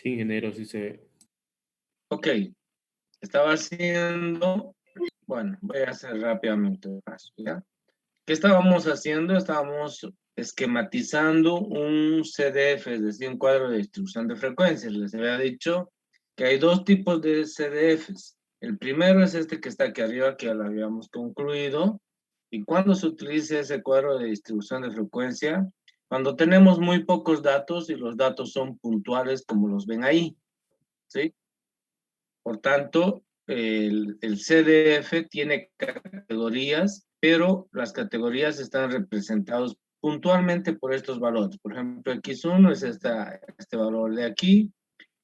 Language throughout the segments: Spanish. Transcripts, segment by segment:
Sí, ingeniero, sí se ve. Ok, estaba haciendo, bueno, voy a hacer rápidamente el paso, ¿ya? ¿Qué estábamos haciendo? Estábamos esquematizando un CDF, es decir, un cuadro de distribución de frecuencias. Les había dicho que hay dos tipos de CDFs. El primero es este que está aquí arriba, que ya lo habíamos concluido. ¿Y cuando se utiliza ese cuadro de distribución de frecuencia? Cuando tenemos muy pocos datos y los datos son puntuales, como los ven ahí, ¿sí? Por tanto, el CDF tiene categorías, pero las categorías están representadas puntualmente por estos valores. Por ejemplo, X1 es este valor de aquí,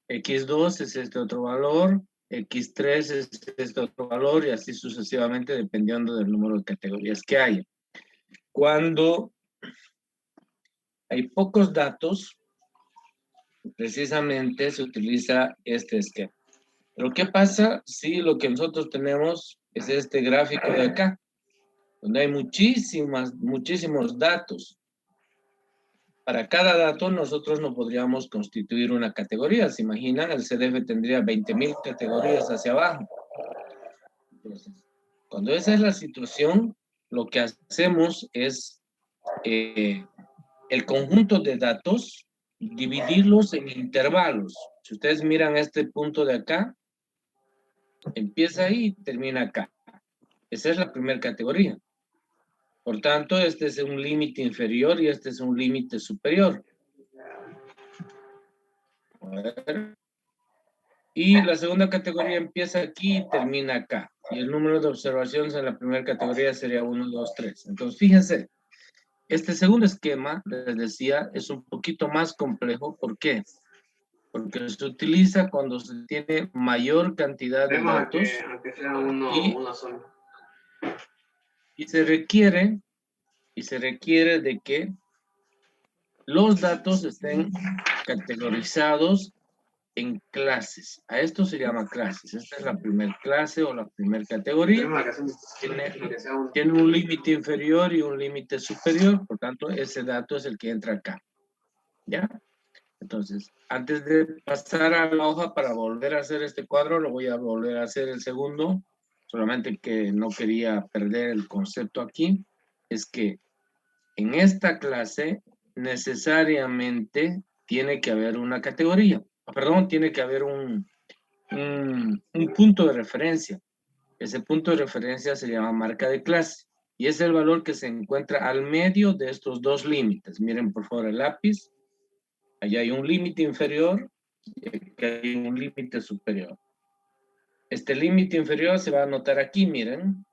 X2 es este otro valor, X3 es este otro valor y así sucesivamente dependiendo del número de categorías que haya. Cuando hay pocos datos, precisamente se utiliza este esquema. Pero ¿qué pasa si lo que nosotros tenemos es este gráfico de acá, donde hay muchísimos datos? Para cada dato nosotros no podríamos constituir una categoría. ¿Se imaginan? El CDF tendría 20.000 categorías hacia abajo. Entonces, cuando esa es la situación, lo que hacemos es el conjunto de datos, dividirlos en intervalos. Si ustedes miran este punto de acá, empieza ahí y termina acá. Esa es la primera categoría. Por tanto, este es un límite inferior y este es un límite superior. A ver. Y la segunda categoría empieza aquí y termina acá. Y el número de observaciones en la primera categoría sería 1, 2, 3. Entonces, fíjense, este segundo esquema, les decía, es un poquito más complejo. ¿Por qué? Porque se utiliza cuando se tiene mayor cantidad de datos y se requiere de que los datos estén categorizados en clases. A esto se llama clases. Esta es la primera clase o la primera categoría. Tiene un límite inferior y un límite superior, por tanto, ese dato es el que entra acá. ¿Ya? Entonces, antes de pasar a la hoja para volver a hacer este cuadro, lo voy a volver a hacer el segundo, solamente que no quería perder el concepto aquí, es que en esta clase necesariamente tiene que haber una categoría, perdón, tiene que haber un punto de referencia. Ese punto de referencia se llama marca de clase y es el valor que se encuentra al medio de estos dos límites. Miren por favor el lápiz. Allá hay un límite inferior y aquí hay un límite superior. Este límite inferior se va a anotar aquí, miren.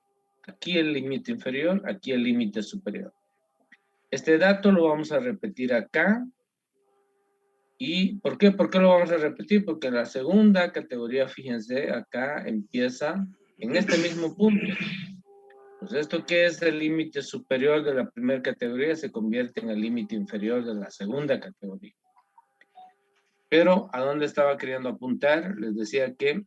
Aquí el límite inferior, aquí el límite superior. Este dato lo vamos a repetir acá. ¿Y por qué? ¿Por qué lo vamos a repetir? Porque la segunda categoría, fíjense, acá empieza en este mismo punto. Pues esto que es el límite superior de la primera categoría se convierte en el límite inferior de la segunda categoría. Pero, ¿a dónde estaba queriendo apuntar? Les decía que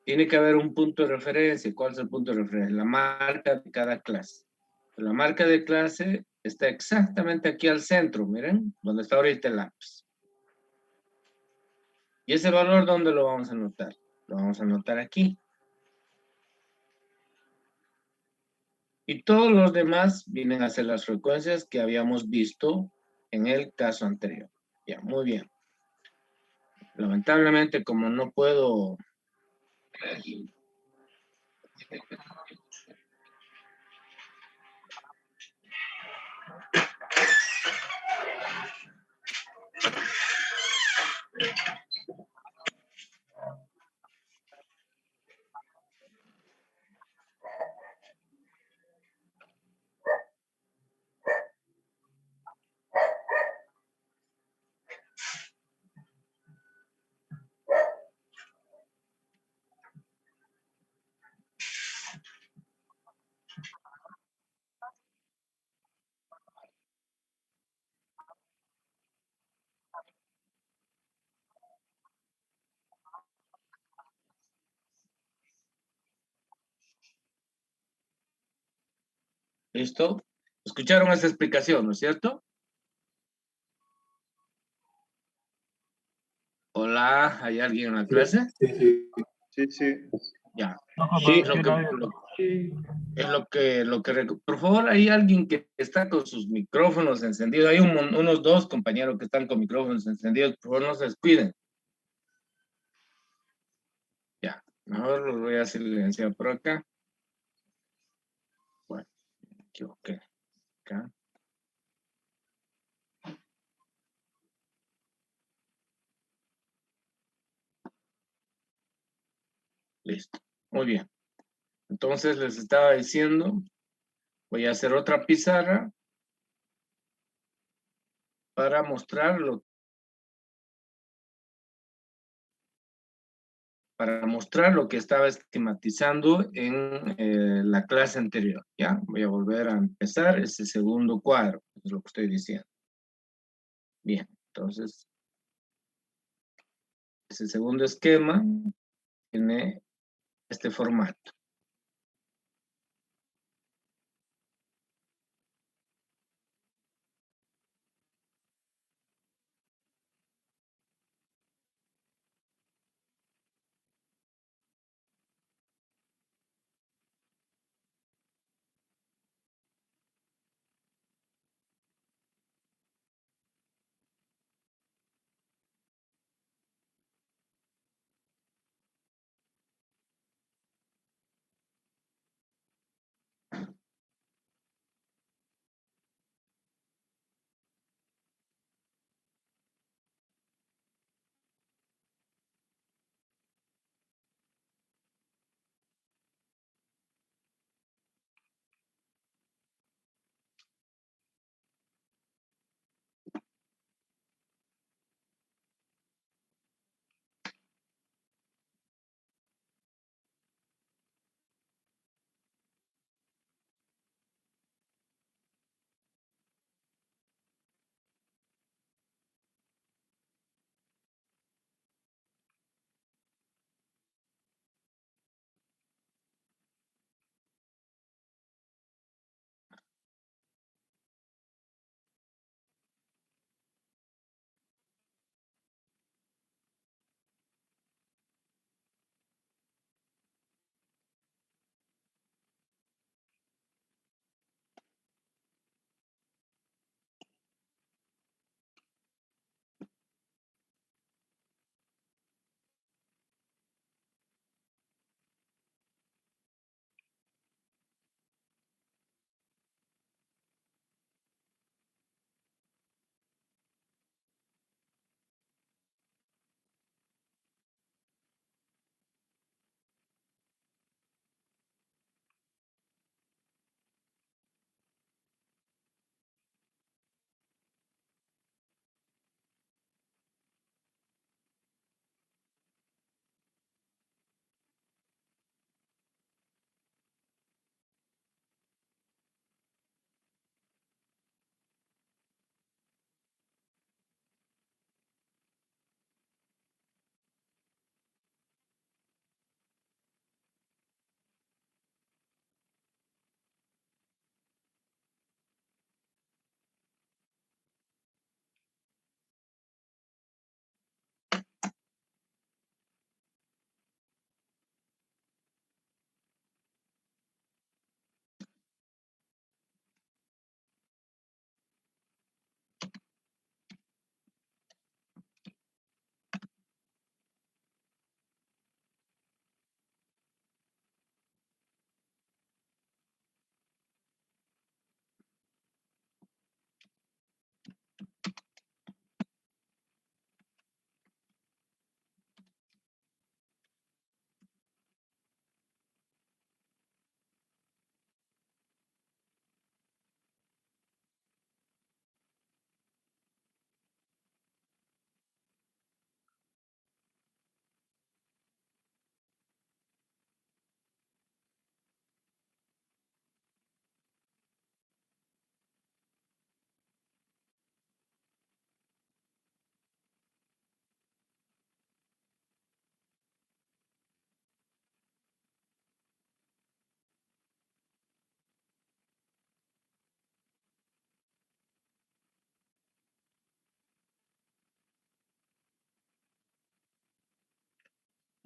tiene que haber un punto de referencia. ¿Cuál es el punto de referencia? La marca de cada clase. La marca de clase está exactamente aquí al centro, miren, donde está ahorita el lápiz. ¿Y ese valor dónde lo vamos a anotar? Lo vamos a anotar aquí. Y todos los demás vienen a ser las frecuencias que habíamos visto en el caso anterior. Ya, muy bien. Lamentablemente, como no puedo... ¿Listo? ¿Escucharon esa explicación, no es cierto? Hola, ¿hay alguien en la Sí, clase? sí, sí. Sí, sí. Ya. Sí. Es lo que por favor, hay alguien que está con sus micrófonos encendidos. Hay unos dos compañeros que están con micrófonos encendidos. Por favor, no se descuiden. Ya. Mejor los voy a silenciar por acá. Bueno, me equivoqué. Acá. Listo. Muy bien. Entonces les estaba diciendo, voy a hacer otra pizarra para mostrar lo que estaba esquematizando en la clase anterior. ¿Ya? Voy a volver a empezar ese segundo cuadro, es lo que estoy diciendo. Bien, entonces, ese segundo esquema tiene este formato.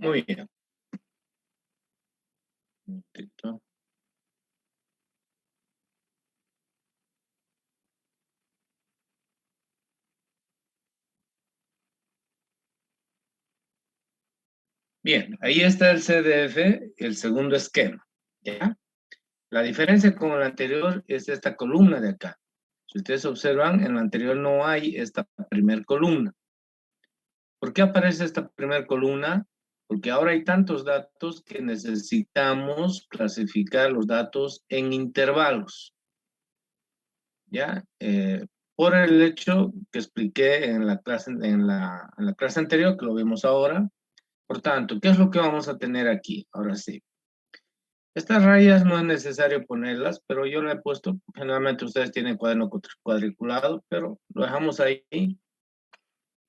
Muy bien. Un momentito. Bien, ahí está el CDF, el segundo esquema. ¿Ya? La diferencia con el anterior es esta columna de acá. Si ustedes observan, en el anterior no hay esta primer columna. ¿Por qué aparece esta primera columna? Porque ahora hay tantos datos que necesitamos clasificar los datos en intervalos. ¿Ya? Por el hecho que expliqué en la clase, en la clase anterior, que lo vemos ahora. Por tanto, ¿qué es lo que vamos a tener aquí? Ahora sí. Estas rayas no es necesario ponerlas, pero yo lo he puesto. Generalmente ustedes tienen cuaderno cuadriculado, pero lo dejamos ahí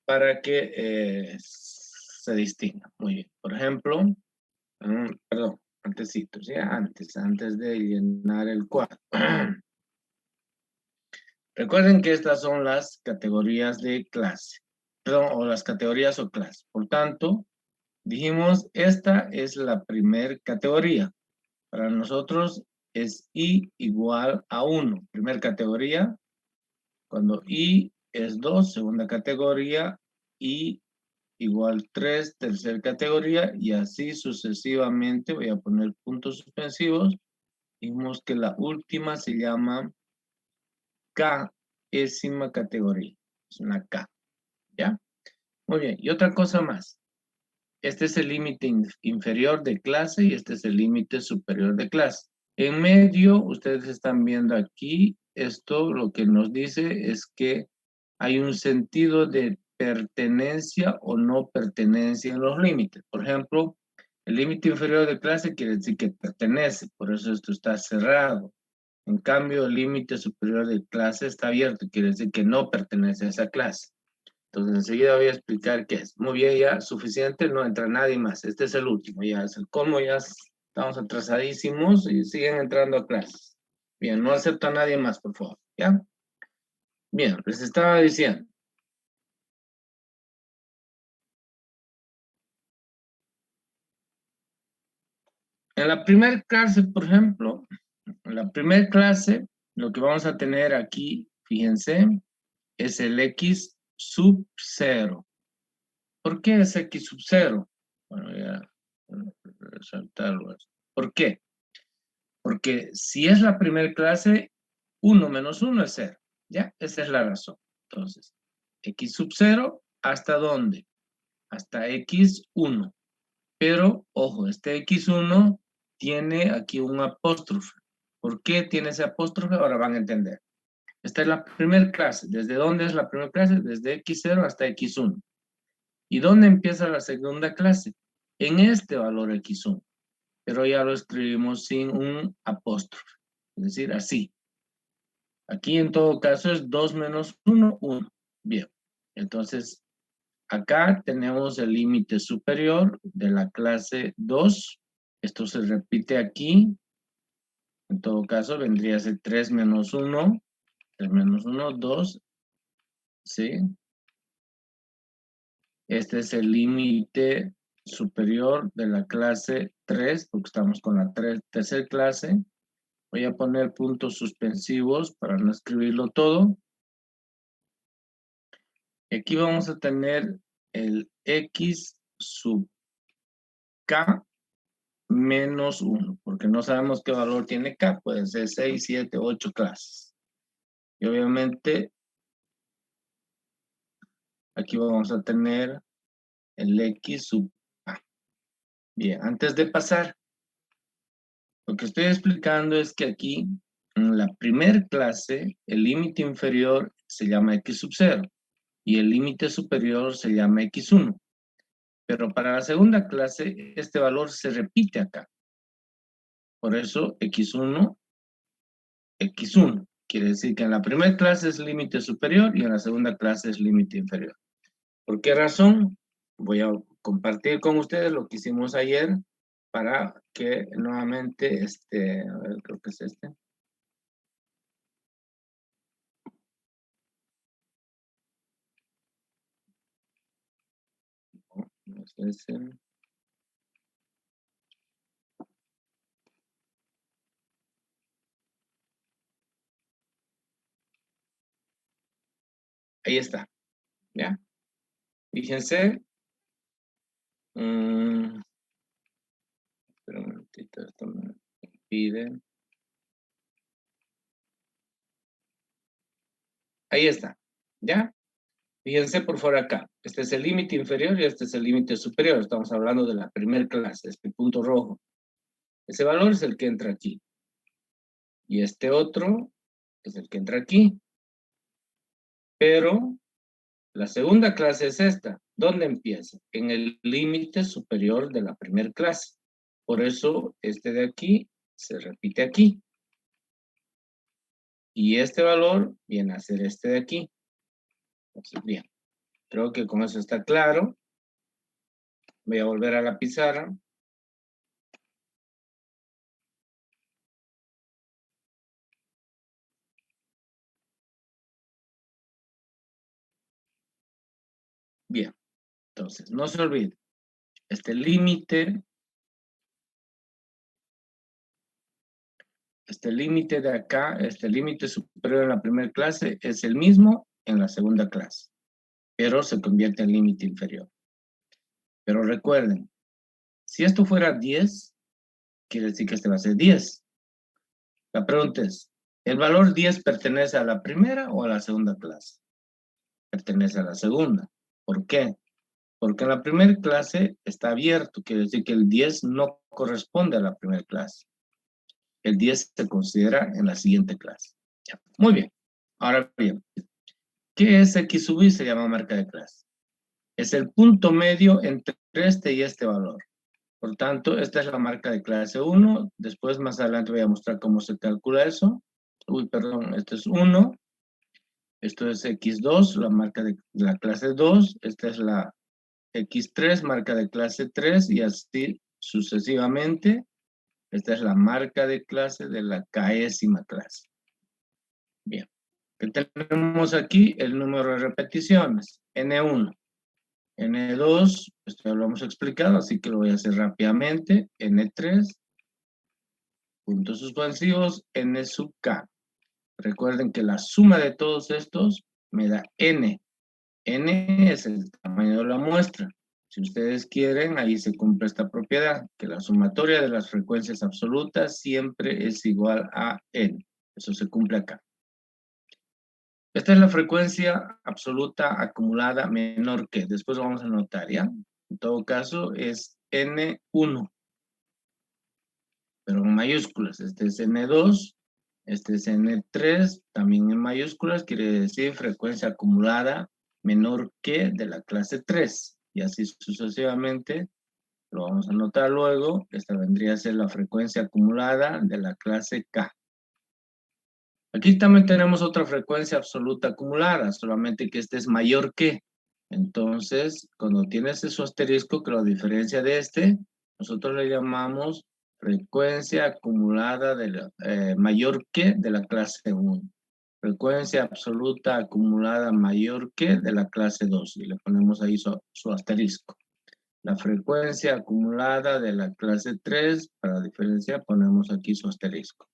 para que se distinga. Muy bien. Por ejemplo, perdón, antecitos, ya antes de llenar el cuadro. Recuerden que estas son las categorías de clase, perdón, o las categorías o clase. Por tanto, dijimos, esta es la primer categoría. Para nosotros es I igual a 1, primera categoría. Cuando I es 2, segunda categoría. I igual 3, tercera categoría. Y así sucesivamente. Voy a poner puntos suspensivos. Dijimos que la última se llama K-ésima categoría. Es una K. ¿Ya? Muy bien. Y otra cosa más. Este es el límite inferior de clase y este es el límite superior de clase. En medio, ustedes están viendo aquí, esto lo que nos dice es que hay un sentido de pertenencia o no pertenencia en los límites. Por ejemplo, el límite inferior de clase quiere decir que pertenece, por eso esto está cerrado. En cambio, el límite superior de clase está abierto, quiere decir que no pertenece a esa clase. Entonces, enseguida voy a explicar qué es. Muy bien, ya suficiente, no entra nadie más. Este es el último, ya es el colmo, ya estamos atrasadísimos y siguen entrando a clases. Bien, no acepto a nadie más, por favor, ¿ya? Bien, les estaba diciendo. En la primera clase, por ejemplo, en la primera clase, lo que vamos a tener aquí, fíjense, es el X sub 0. ¿Por qué es X sub 0? Bueno, ya, resaltarlo. ¿Por qué? Porque si es la primera clase, 1 menos 1 es 0. ¿Ya? Esa es la razón. Entonces, X sub 0, ¿hasta dónde? Hasta X1. Pero, ojo, este X1 tiene aquí un apóstrofe. ¿Por qué tiene ese apóstrofe? Ahora van a entender. Esta es la primera clase. ¿Desde dónde es la primera clase? Desde X0 hasta X1. ¿Y dónde empieza la segunda clase? En este valor X1. Pero ya lo escribimos sin un apóstrofe. Es decir, así. Aquí en todo caso es 2 menos 1, 1. Bien. Entonces, acá tenemos el límite superior de la clase 2. Esto se repite aquí. En todo caso, vendría a ser 3 menos 1. 3 menos 1, 2. ¿Sí? Este es el límite superior de la clase 3, porque estamos con la tercera clase. Voy a poner puntos suspensivos para no escribirlo todo. Aquí vamos a tener el X sub K menos 1, porque no sabemos qué valor tiene K, pueden ser 6, 7, 8 clases. Y obviamente aquí vamos a tener el X sub A. Bien, antes de pasar, lo que estoy explicando es que aquí, en la primera clase, el límite inferior se llama X sub 0 y el límite superior se llama X1. Pero para la segunda clase, este valor se repite acá. Por eso, X1, X1. Quiere decir que en la primera clase es límite superior y en la segunda clase es límite inferior. ¿Por qué razón? Voy a compartir con ustedes lo que hicimos ayer para que nuevamente, a ver, creo que es este. No, no es ese. Ahí está. ¿Ya? Fíjense. Espera un momentito, esto me pide. Ahí está. ¿Ya? Fíjense por favor acá. Este es el límite inferior y este es el límite superior. Estamos hablando de la primera clase, este punto rojo. Ese valor es el que entra aquí. Y este otro es el que entra aquí. Pero la segunda clase es esta. ¿Dónde empieza? En el límite superior de la primera clase. Por eso este de aquí se repite aquí. Y este valor viene a ser este de aquí. Entonces, bien. Creo que con eso está claro. Voy a volver a la pizarra. Bien. Entonces, no se olvide. Este límite de acá, este límite superior en la primera clase es el mismo en la segunda clase, pero se convierte en límite inferior. Pero recuerden, si esto fuera 10, quiere decir que este va a ser 10. La pregunta es, ¿el valor 10 pertenece a la primera o a la segunda clase? Pertenece a la segunda. ¿Por qué? Porque en la primera clase está abierto, quiere decir que el 10 no corresponde a la primera clase. El 10 se considera en la siguiente clase. Ya. Muy bien. Ahora bien, ¿qué es X sub I? Se llama marca de clase. Es el punto medio entre este y este valor. Por tanto, esta es la marca de clase 1. Después, más adelante, voy a mostrar cómo se calcula eso. Perdón, esto es 1. Esto es X2, la marca de la clase 2. Esta es la X3, marca de clase 3, y así sucesivamente. Esta es la marca de clase de la késima clase. Bien. ¿Qué tenemos aquí? El número de repeticiones, N1. N2, esto ya lo hemos explicado, así que lo voy a hacer rápidamente. N3, puntos suspensivos, N sub K. Recuerden que la suma de todos estos me da N. N es el tamaño de la muestra. Si ustedes quieren, ahí se cumple esta propiedad, que la sumatoria de las frecuencias absolutas siempre es igual a N. Eso se cumple acá. Esta es la frecuencia absoluta acumulada menor que. Después vamos a notar, ¿ya? En todo caso, es N1. Pero en mayúsculas. Este es N2. Este es N3. También en mayúsculas. Quiere decir frecuencia acumulada menor que de la clase 3. Y así sucesivamente. Lo vamos a notar luego. Esta vendría a ser la frecuencia acumulada de la clase K. Aquí también tenemos otra frecuencia absoluta acumulada, solamente que este es mayor que. Entonces, cuando tienes ese asterisco que lo diferencia de este, nosotros le llamamos frecuencia acumulada de la, mayor que de la clase 1. Frecuencia absoluta acumulada mayor que de la clase 2. Y le ponemos ahí su asterisco. La frecuencia acumulada de la clase 3, para diferenciar, ponemos aquí su asterisco.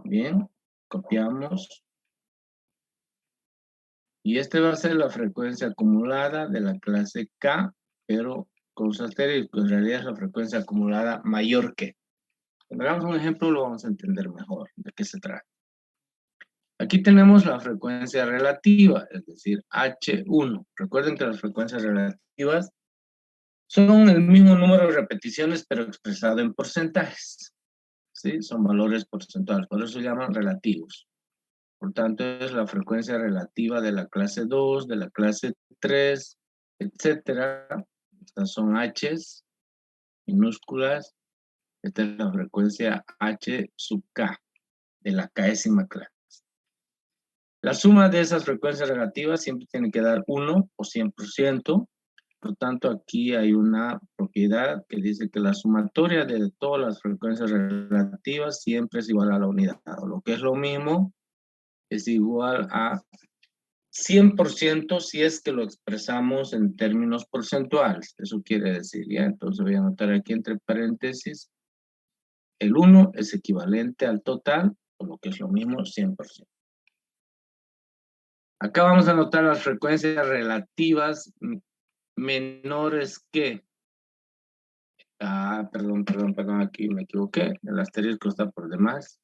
Bien. Copiamos. Y este va a ser la frecuencia acumulada de la clase K, pero con su asterisco. En realidad es la frecuencia acumulada mayor que. Cuando hagamos un ejemplo lo vamos a entender mejor de qué se trata. Aquí tenemos la frecuencia relativa, es decir, H1. Recuerden que las frecuencias relativas son el mismo número de repeticiones, pero expresado en porcentajes. ¿Sí? Son valores porcentuales, por eso se llaman relativos. Por tanto, es la frecuencia relativa de la clase 2, de la clase 3, etcétera. Estas son H's minúsculas. Esta es la frecuencia H sub K, de la késima clase. La suma de esas frecuencias relativas siempre tiene que dar 1 o 100%. Por tanto, aquí hay una propiedad que dice que la sumatoria de todas las frecuencias relativas siempre es igual a la unidad. O lo que es lo mismo, es igual a 100% si es que lo expresamos en términos porcentuales. Eso quiere decir, ¿ya? Entonces voy a anotar aquí entre paréntesis. El 1 es equivalente al total, o lo que es lo mismo, 100%. Acá vamos a anotar las frecuencias relativas menores que. Perdón, aquí me equivoqué. El asterisco está por demás.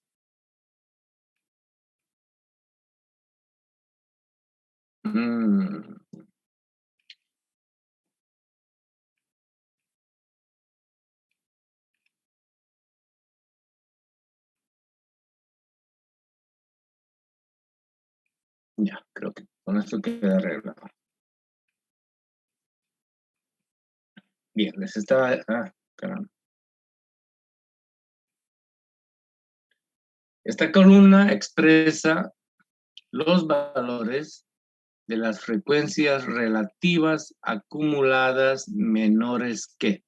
Ya, creo que con esto queda arreglado. Bien, les estaba... caramba. Esta columna expresa los valores de las frecuencias relativas acumuladas menores que.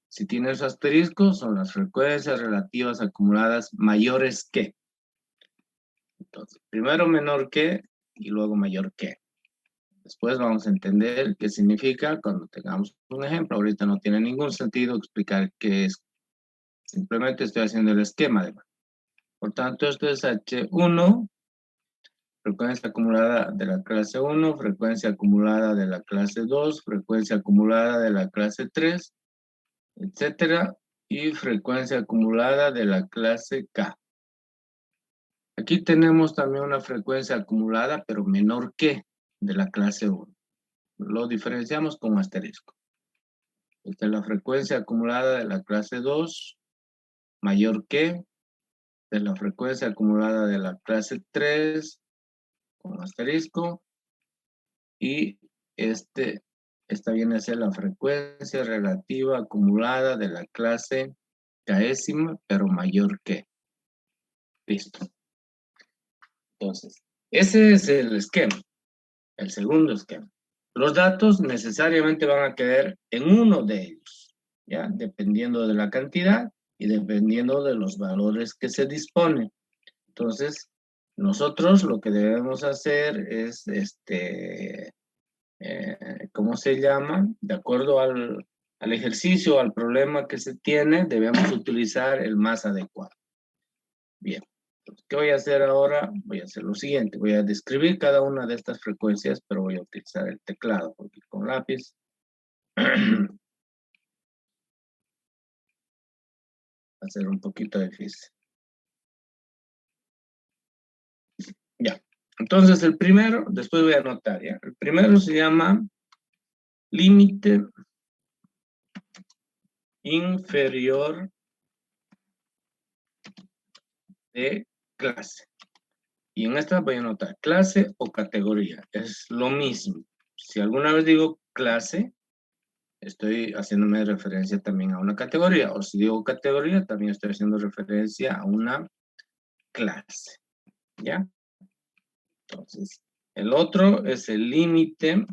Si tiene su asterisco, son las frecuencias relativas acumuladas mayores que. Entonces, primero menor que y luego mayor que. Después vamos a entender qué significa cuando tengamos un ejemplo. Ahorita no tiene ningún sentido explicar qué es. Simplemente estoy haciendo el esquema de. Por tanto, esto es H1, frecuencia acumulada de la clase 1, frecuencia acumulada de la clase 2, frecuencia acumulada de la clase 3, etcétera, y frecuencia acumulada de la clase K. Aquí tenemos también una frecuencia acumulada, pero menor que de la clase 1. Lo diferenciamos con asterisco. Esta es la frecuencia acumulada de la clase 2, mayor que de la frecuencia acumulada de la clase 3, con asterisco, y esta viene a ser la frecuencia relativa acumulada de la clase késima, pero mayor que. Listo. Entonces, ese es el esquema, el segundo esquema. Los datos necesariamente van a quedar en uno de ellos, ¿ya? Dependiendo de la cantidad y dependiendo de los valores que se disponen. Entonces, nosotros lo que debemos hacer es, ¿cómo se llama? De acuerdo al ejercicio, al problema que se tiene, debemos utilizar el más adecuado. Bien. ¿Qué voy a hacer ahora? Voy a hacer lo siguiente. Voy a describir cada una de estas frecuencias, pero voy a utilizar el teclado, porque con lápiz va a ser un poquito difícil. Ya. Entonces, el primero, después voy a anotar, ¿ya? El primero se llama límite inferior de clase. Y en esta voy a anotar clase o categoría. Es lo mismo. Si alguna vez digo clase, estoy haciéndome referencia también a una categoría. O si digo categoría, también estoy haciendo referencia a una clase. ¿Ya? Entonces, el otro es el límite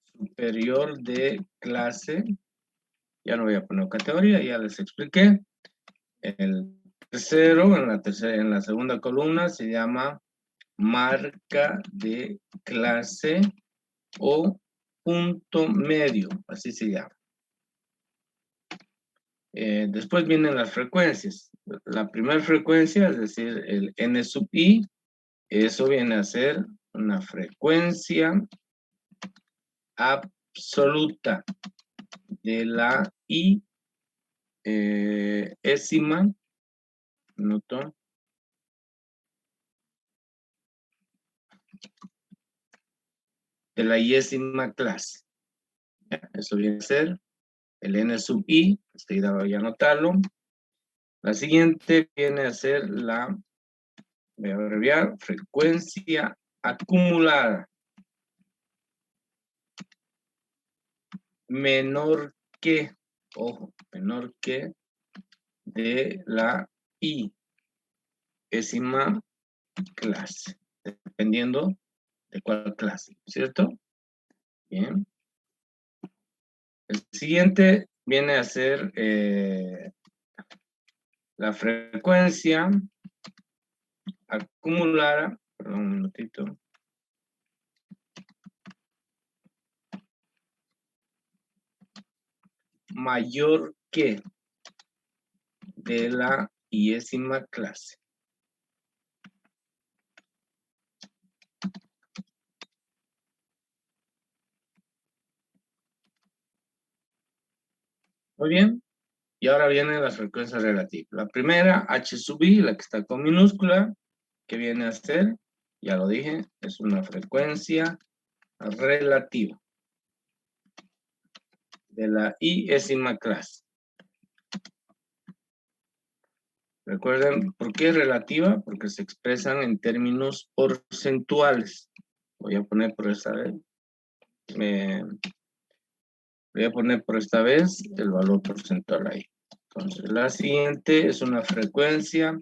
superior de clase. Ya no voy a poner categoría, ya les expliqué. El tercero, en la segunda columna, se llama marca de clase o punto medio, así se llama. Después vienen las frecuencias. La primera frecuencia, es decir, el n sub i, eso viene a ser una frecuencia absoluta de la i ésima, ¿noto? De la iésima clase. Eso viene a ser el n sub i, voy a anotarlo. La siguiente viene a ser la, voy a abreviar, frecuencia acumulada menor que, ojo, menor que de la i ésima clase, dependiendo de cuál clase, ¿cierto? Bien. El siguiente viene a ser la frecuencia acumulada, perdón un minutito, mayor que de la iésima clase. Muy bien. Y ahora vienen las frecuencias relativas. La primera, H sub I, la que está con minúscula, que viene a ser, ya lo dije, es una frecuencia relativa de la I-ésima clase. Recuerden, ¿por qué es relativa? Porque se expresan en términos porcentuales. Voy a poner por esta vez. Voy a poner por esta vez el valor porcentual ahí. Entonces, la siguiente es una frecuencia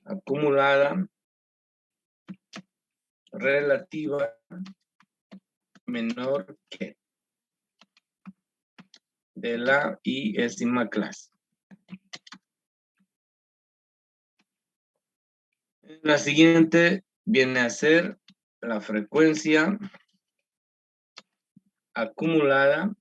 acumulada relativa menor que de la I-ésima clase. La siguiente viene a ser la frecuencia acumulada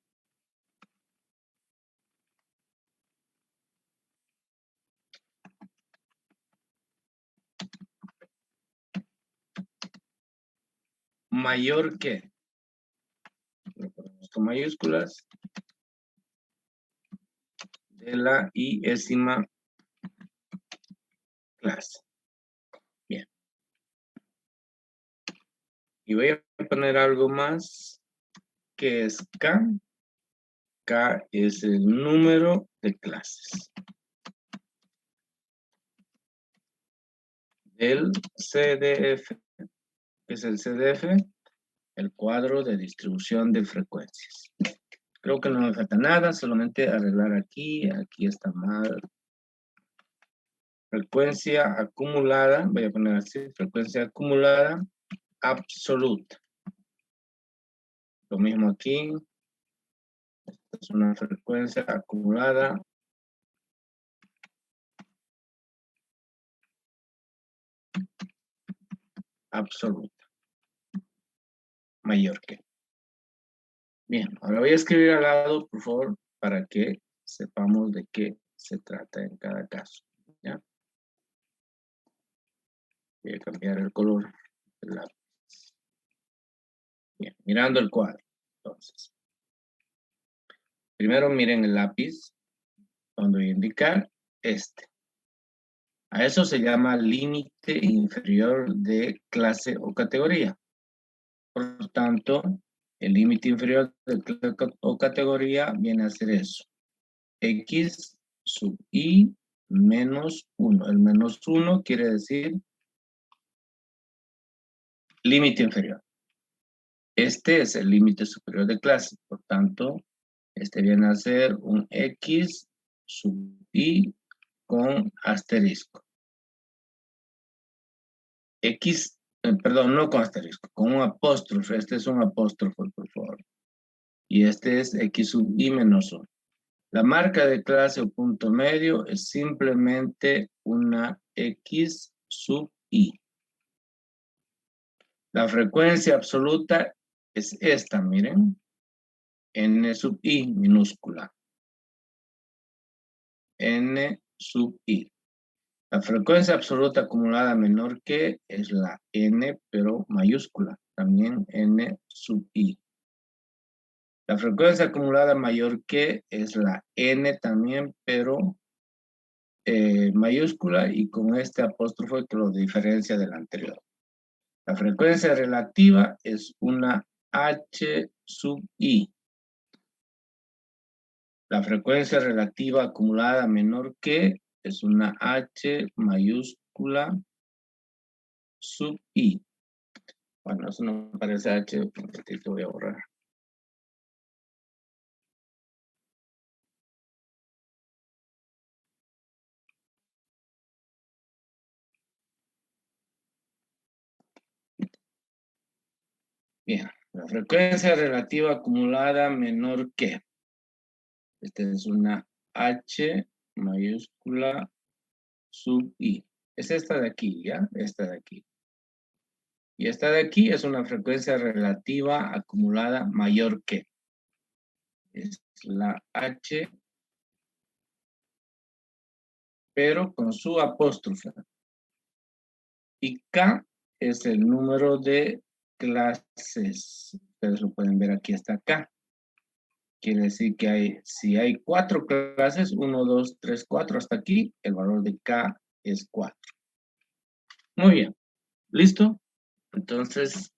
mayor que, lo ponemos con mayúsculas, de la I-ésima clase. Bien. Y voy a poner algo más que es K. K es el número de clases del CDF. ¿Qué es el CDF? El cuadro de distribución de frecuencias. Creo que no me falta nada, solamente arreglar aquí está mal. Frecuencia acumulada, voy a poner así, frecuencia acumulada absoluta. Lo mismo aquí, es una frecuencia acumulada absoluta, mayor que. Bien, ahora voy a escribir al lado, por favor, para que sepamos de qué se trata en cada caso. ¿Ya? Voy a cambiar el color del lápiz. Bien, mirando el cuadro. Entonces, primero miren el lápiz, donde voy a indicar este. A eso se llama límite inferior de clase o categoría. Por lo tanto, el límite inferior de clase o categoría viene a ser eso. X sub I menos 1. El menos 1 quiere decir límite inferior. Este es el límite superior de clase. Por tanto, este viene a ser un X sub I con asterisco. X, perdón, no con asterisco, con un apóstrofe. Este es un apóstrofe, por favor. Y este es X sub I menos 1. La marca de clase o punto medio es simplemente una X sub I. La frecuencia absoluta es esta, miren. N sub I minúscula. N sub I. La frecuencia absoluta acumulada menor que es la N, pero mayúscula. También N sub I. La frecuencia acumulada mayor que es la N también, pero mayúscula y con este apóstrofo que lo diferencia del anterior. La frecuencia relativa es una H sub I. La frecuencia relativa acumulada menor que es una H mayúscula sub I. Bueno, eso no me parece H, un ratito voy a borrar. Bien, la frecuencia relativa acumulada menor que. Esta es una H mayúscula sub I. Es esta de aquí, ¿ya? Esta de aquí. Y esta de aquí es una frecuencia relativa acumulada mayor que. Es la H, pero con su apóstrofe. Y K es el número de clases. Ustedes lo pueden ver aquí, está K. Quiere decir que si hay 4 clases, 1, 2, 3, 4, hasta aquí, el valor de K es 4. Muy bien. ¿Listo? Entonces,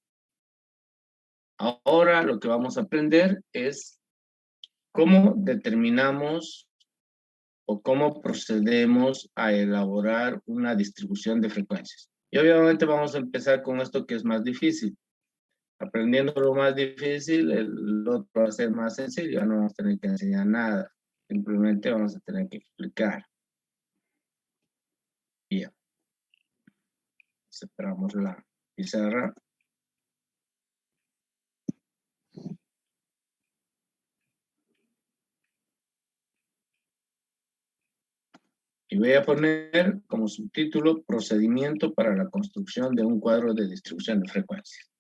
ahora lo que vamos a aprender es cómo determinamos o cómo procedemos a elaborar una distribución de frecuencias. Y obviamente vamos a empezar con esto que es más difícil. Aprendiendo lo más difícil, el otro va a ser más sencillo, ya no vamos a tener que enseñar nada. Simplemente vamos a tener que explicar. Bien. Separamos la pizarra. Y voy a poner como subtítulo procedimiento para la construcción de un cuadro de distribución de frecuencias.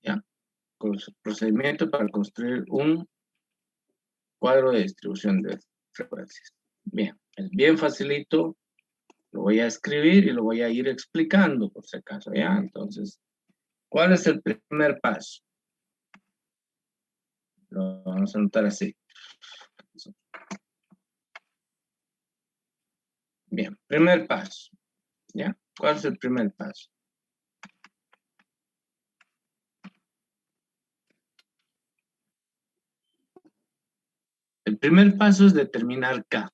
¿Ya? Procedimiento para construir un cuadro de distribución de frecuencias. Bien, es bien facilito. Lo voy a escribir y lo voy a ir explicando por si acaso, ¿ya? Entonces, ¿cuál es el primer paso? Lo vamos a anotar así. Bien, primer paso, ¿ya? ¿Cuál es el primer paso? El primer paso es determinar K.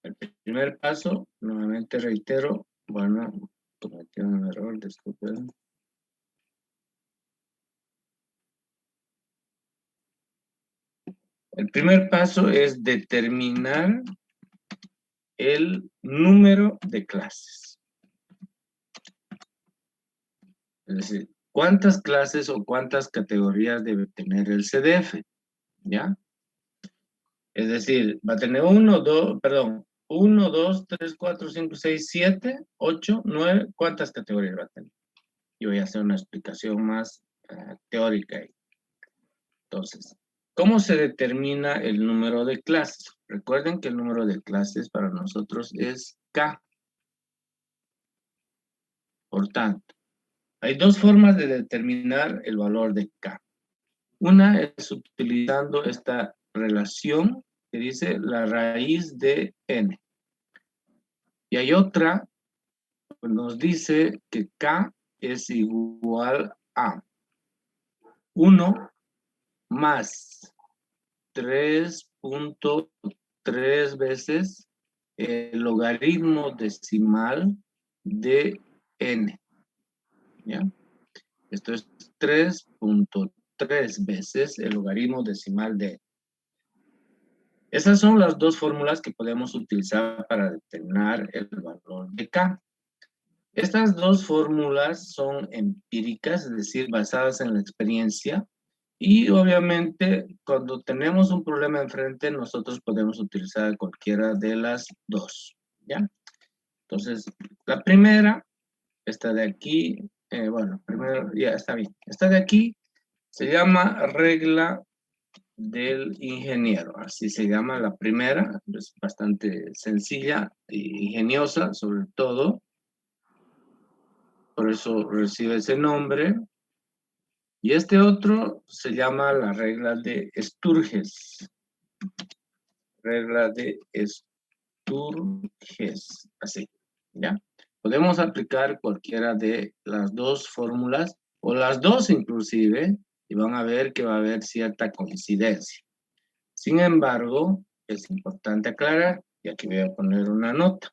El primer paso, nuevamente reitero, bueno, cometí un error, disculpen. El primer paso es determinar el número de clases. Es decir, ¿cuántas clases o cuántas categorías debe tener el CDF? ¿Ya? Es decir, va a tener 1, 2, 3, 4, 5, 6, 7, 8, 9, ¿cuántas categorías va a tener? Yo voy a hacer una explicación más teórica ahí. Entonces, ¿cómo se determina el número de clases? Recuerden que el número de clases para nosotros es K. Por tanto, hay dos formas de determinar el valor de K. Una es utilizando esta relación que dice la raíz de n. Y hay otra que nos dice que K es igual a 1 más 3.3 veces el logaritmo decimal de n. ¿Ya? Esto es 3.3 veces el logaritmo decimal de n. Esas son las dos fórmulas que podemos utilizar para determinar el valor de K. Estas dos fórmulas son empíricas, es decir, basadas en la experiencia, y obviamente cuando tenemos un problema enfrente, nosotros podemos utilizar cualquiera de las dos, ¿ya? Entonces, la primera, esta de aquí, bueno, primero, ya está bien. Esta de aquí se llama regla del ingeniero, así se llama la primera, es bastante sencilla e ingeniosa sobre todo, por eso recibe ese nombre. Y este otro se llama la regla de Sturges. Regla de Sturges, así, ¿ya? Podemos aplicar cualquiera de las dos fórmulas, o las dos inclusive, y van a ver que va a haber cierta coincidencia. Sin embargo, es importante aclarar, y aquí voy a poner una nota.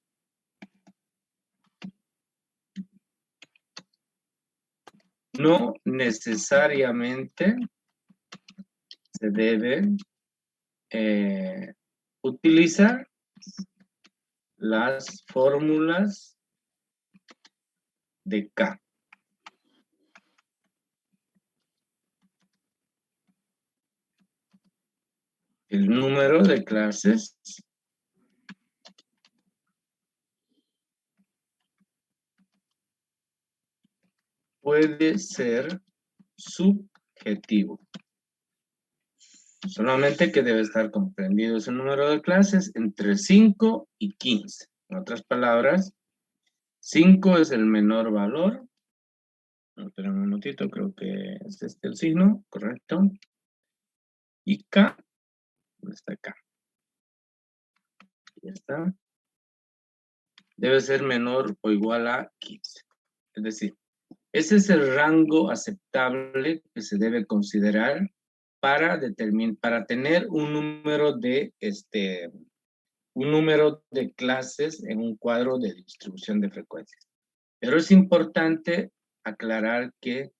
No necesariamente se debe utilizar las fórmulas de K. El número de clases puede ser subjetivo. Solamente que debe estar comprendido ese número de clases entre 5 y 15. En otras palabras, 5 es el menor valor. Espera un minutito, creo que es este el signo, correcto. Y K, ¿dónde está K? Ahí está. Debe ser menor o igual a 15. Es decir, ese es el rango aceptable que se debe considerar para tener un número de clases en un cuadro de distribución de frecuencias. Pero es importante aclarar que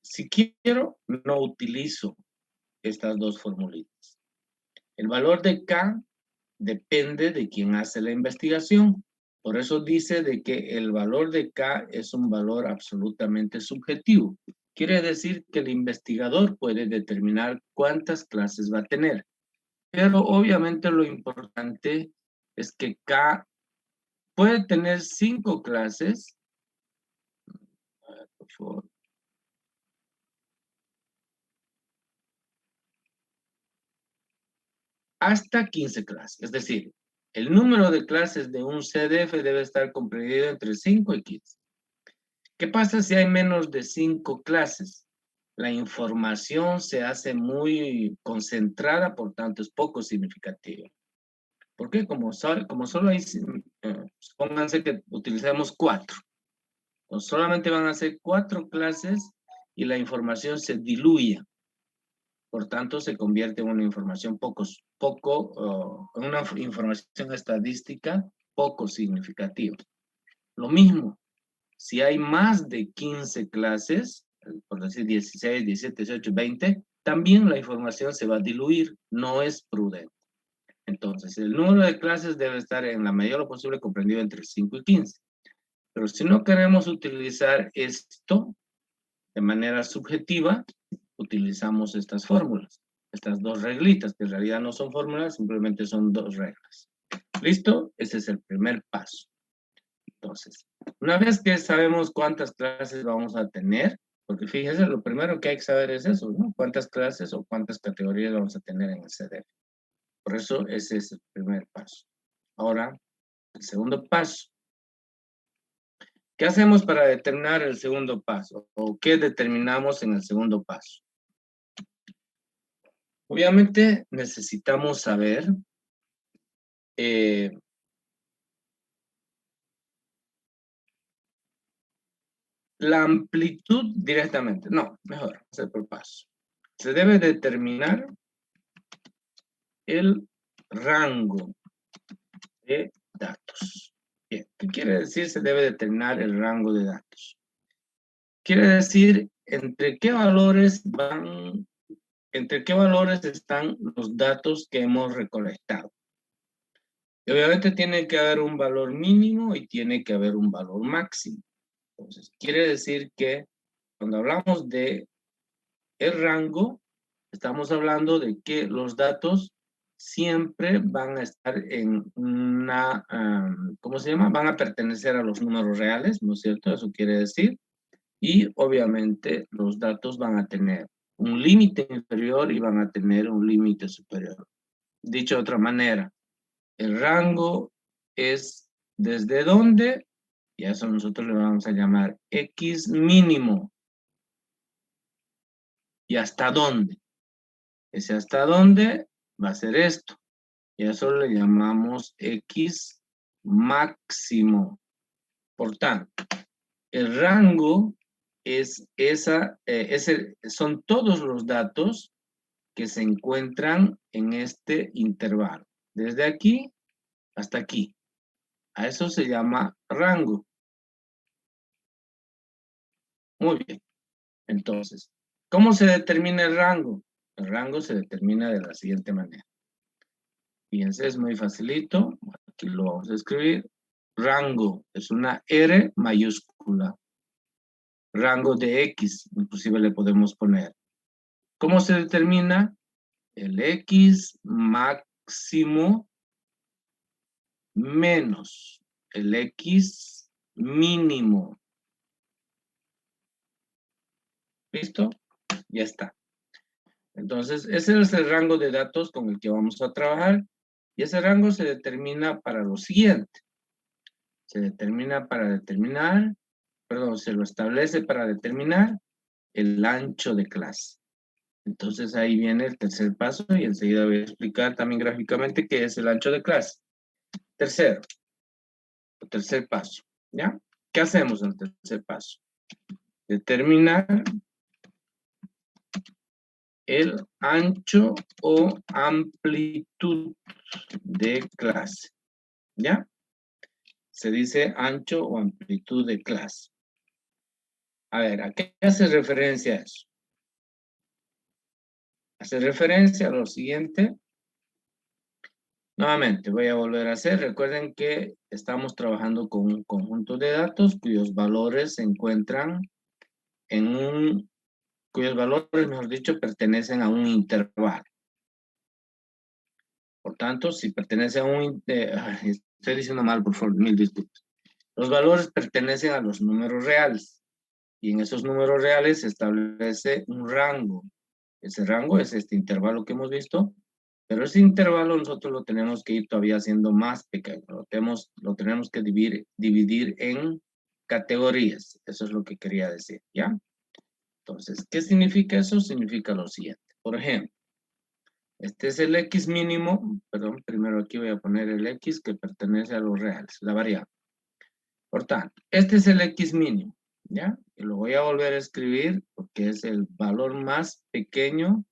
si quiero, no utilizo estas dos formulitas. El valor de K depende de quién hace la investigación. Por eso dice de que el valor de K es un valor absolutamente subjetivo. Quiere decir que el investigador puede determinar cuántas clases va a tener. Pero obviamente lo importante es que K puede tener 5 clases. Por favor. Hasta 15 clases. Es decir, el número de clases de un CDF debe estar comprendido entre 5 y 15. ¿Qué pasa si hay menos de 5 clases? La información se hace muy concentrada, por tanto es poco significativa. ¿Por qué? Como solo hay, pónganse que utilicemos 4. Pues solamente van a ser 4 clases y la información se diluye. Por tanto, se convierte en una información en una información estadística poco significativa. Lo mismo, si hay más de 15 clases, por decir 16, 17, 18, 20, también la información se va a diluir, no es prudente. Entonces, el número de clases debe estar en la medida de lo posible comprendido entre 5 y 15. Pero si no queremos utilizar esto de manera subjetiva, utilizamos estas fórmulas, estas dos reglitas, que en realidad no son fórmulas, simplemente son dos reglas. ¿Listo? Ese es el primer paso. Entonces, una vez que sabemos cuántas clases vamos a tener, porque fíjense, lo primero que hay que saber es eso, ¿no? Cuántas clases o cuántas categorías vamos a tener en el CDF. Por eso ese es el primer paso. Ahora, el segundo paso. ¿Qué hacemos para determinar el segundo paso? ¿O qué determinamos en el segundo paso? Obviamente necesitamos saber la amplitud directamente. No, mejor, hacer por paso. Se debe determinar el rango de datos. Bien, ¿qué quiere decir? Se debe determinar el rango de datos. Quiere decir entre qué valores están los datos que hemos recolectado. Y obviamente tiene que haber un valor mínimo y tiene que haber un valor máximo. Entonces, quiere decir que cuando hablamos de el rango, estamos hablando de que los datos siempre van a estar en una, ¿cómo se llama? Van a pertenecer a los números reales, ¿no es cierto? Eso quiere decir. Y obviamente los datos van a tener un límite inferior y van a tener un límite superior. Dicho de otra manera, el rango es desde dónde, y a eso nosotros le vamos a llamar X mínimo. ¿Y hasta dónde? Ese hasta dónde va a ser esto. Y a eso le llamamos X máximo. Por tanto, el rango son todos los datos que se encuentran en este intervalo. Desde aquí hasta aquí. A eso se llama rango. Muy bien. Entonces, ¿cómo se determina el rango? El rango se determina de la siguiente manera. Fíjense, es muy facilito. Aquí lo vamos a escribir. Rango es una R mayúscula. Rango de X, inclusive le podemos poner. ¿Cómo se determina? El X máximo menos el X mínimo. ¿Listo? Ya está. Entonces, ese es el rango de datos con el que vamos a trabajar. Y ese rango se determina para lo siguiente. Se determina para determinar, perdón, se lo establece para determinar el ancho de clase. Entonces ahí viene el tercer paso y enseguida voy a explicar también gráficamente qué es el ancho de clase. Tercer paso, ¿ya? ¿Qué hacemos en el tercer paso? Determinar el ancho o amplitud de clase, ¿ya? Se dice ancho o amplitud de clase. A ver, ¿a qué hace referencia eso? Hace referencia a lo siguiente. Nuevamente, voy a volver a hacer. Recuerden que estamos trabajando con un conjunto de datos cuyos valores se encuentran cuyos valores, mejor dicho, pertenecen a un intervalo. Por tanto, si pertenece a estoy diciendo mal, por favor, mil disculpas. Los valores pertenecen a los números reales. Y en esos números reales se establece un rango. Ese rango es este intervalo que hemos visto, pero ese intervalo nosotros lo tenemos que ir todavía haciendo más pequeño. Lo tenemos que dividir en categorías. Eso es lo que quería decir, ¿ya? Entonces, ¿qué significa eso? Significa lo siguiente. Por ejemplo, este es el X mínimo, perdón, primero aquí voy a poner el X que pertenece a los reales, la variable. Por tanto, este es el X mínimo, ¿ya? Y lo voy a volver a escribir porque es el valor más pequeño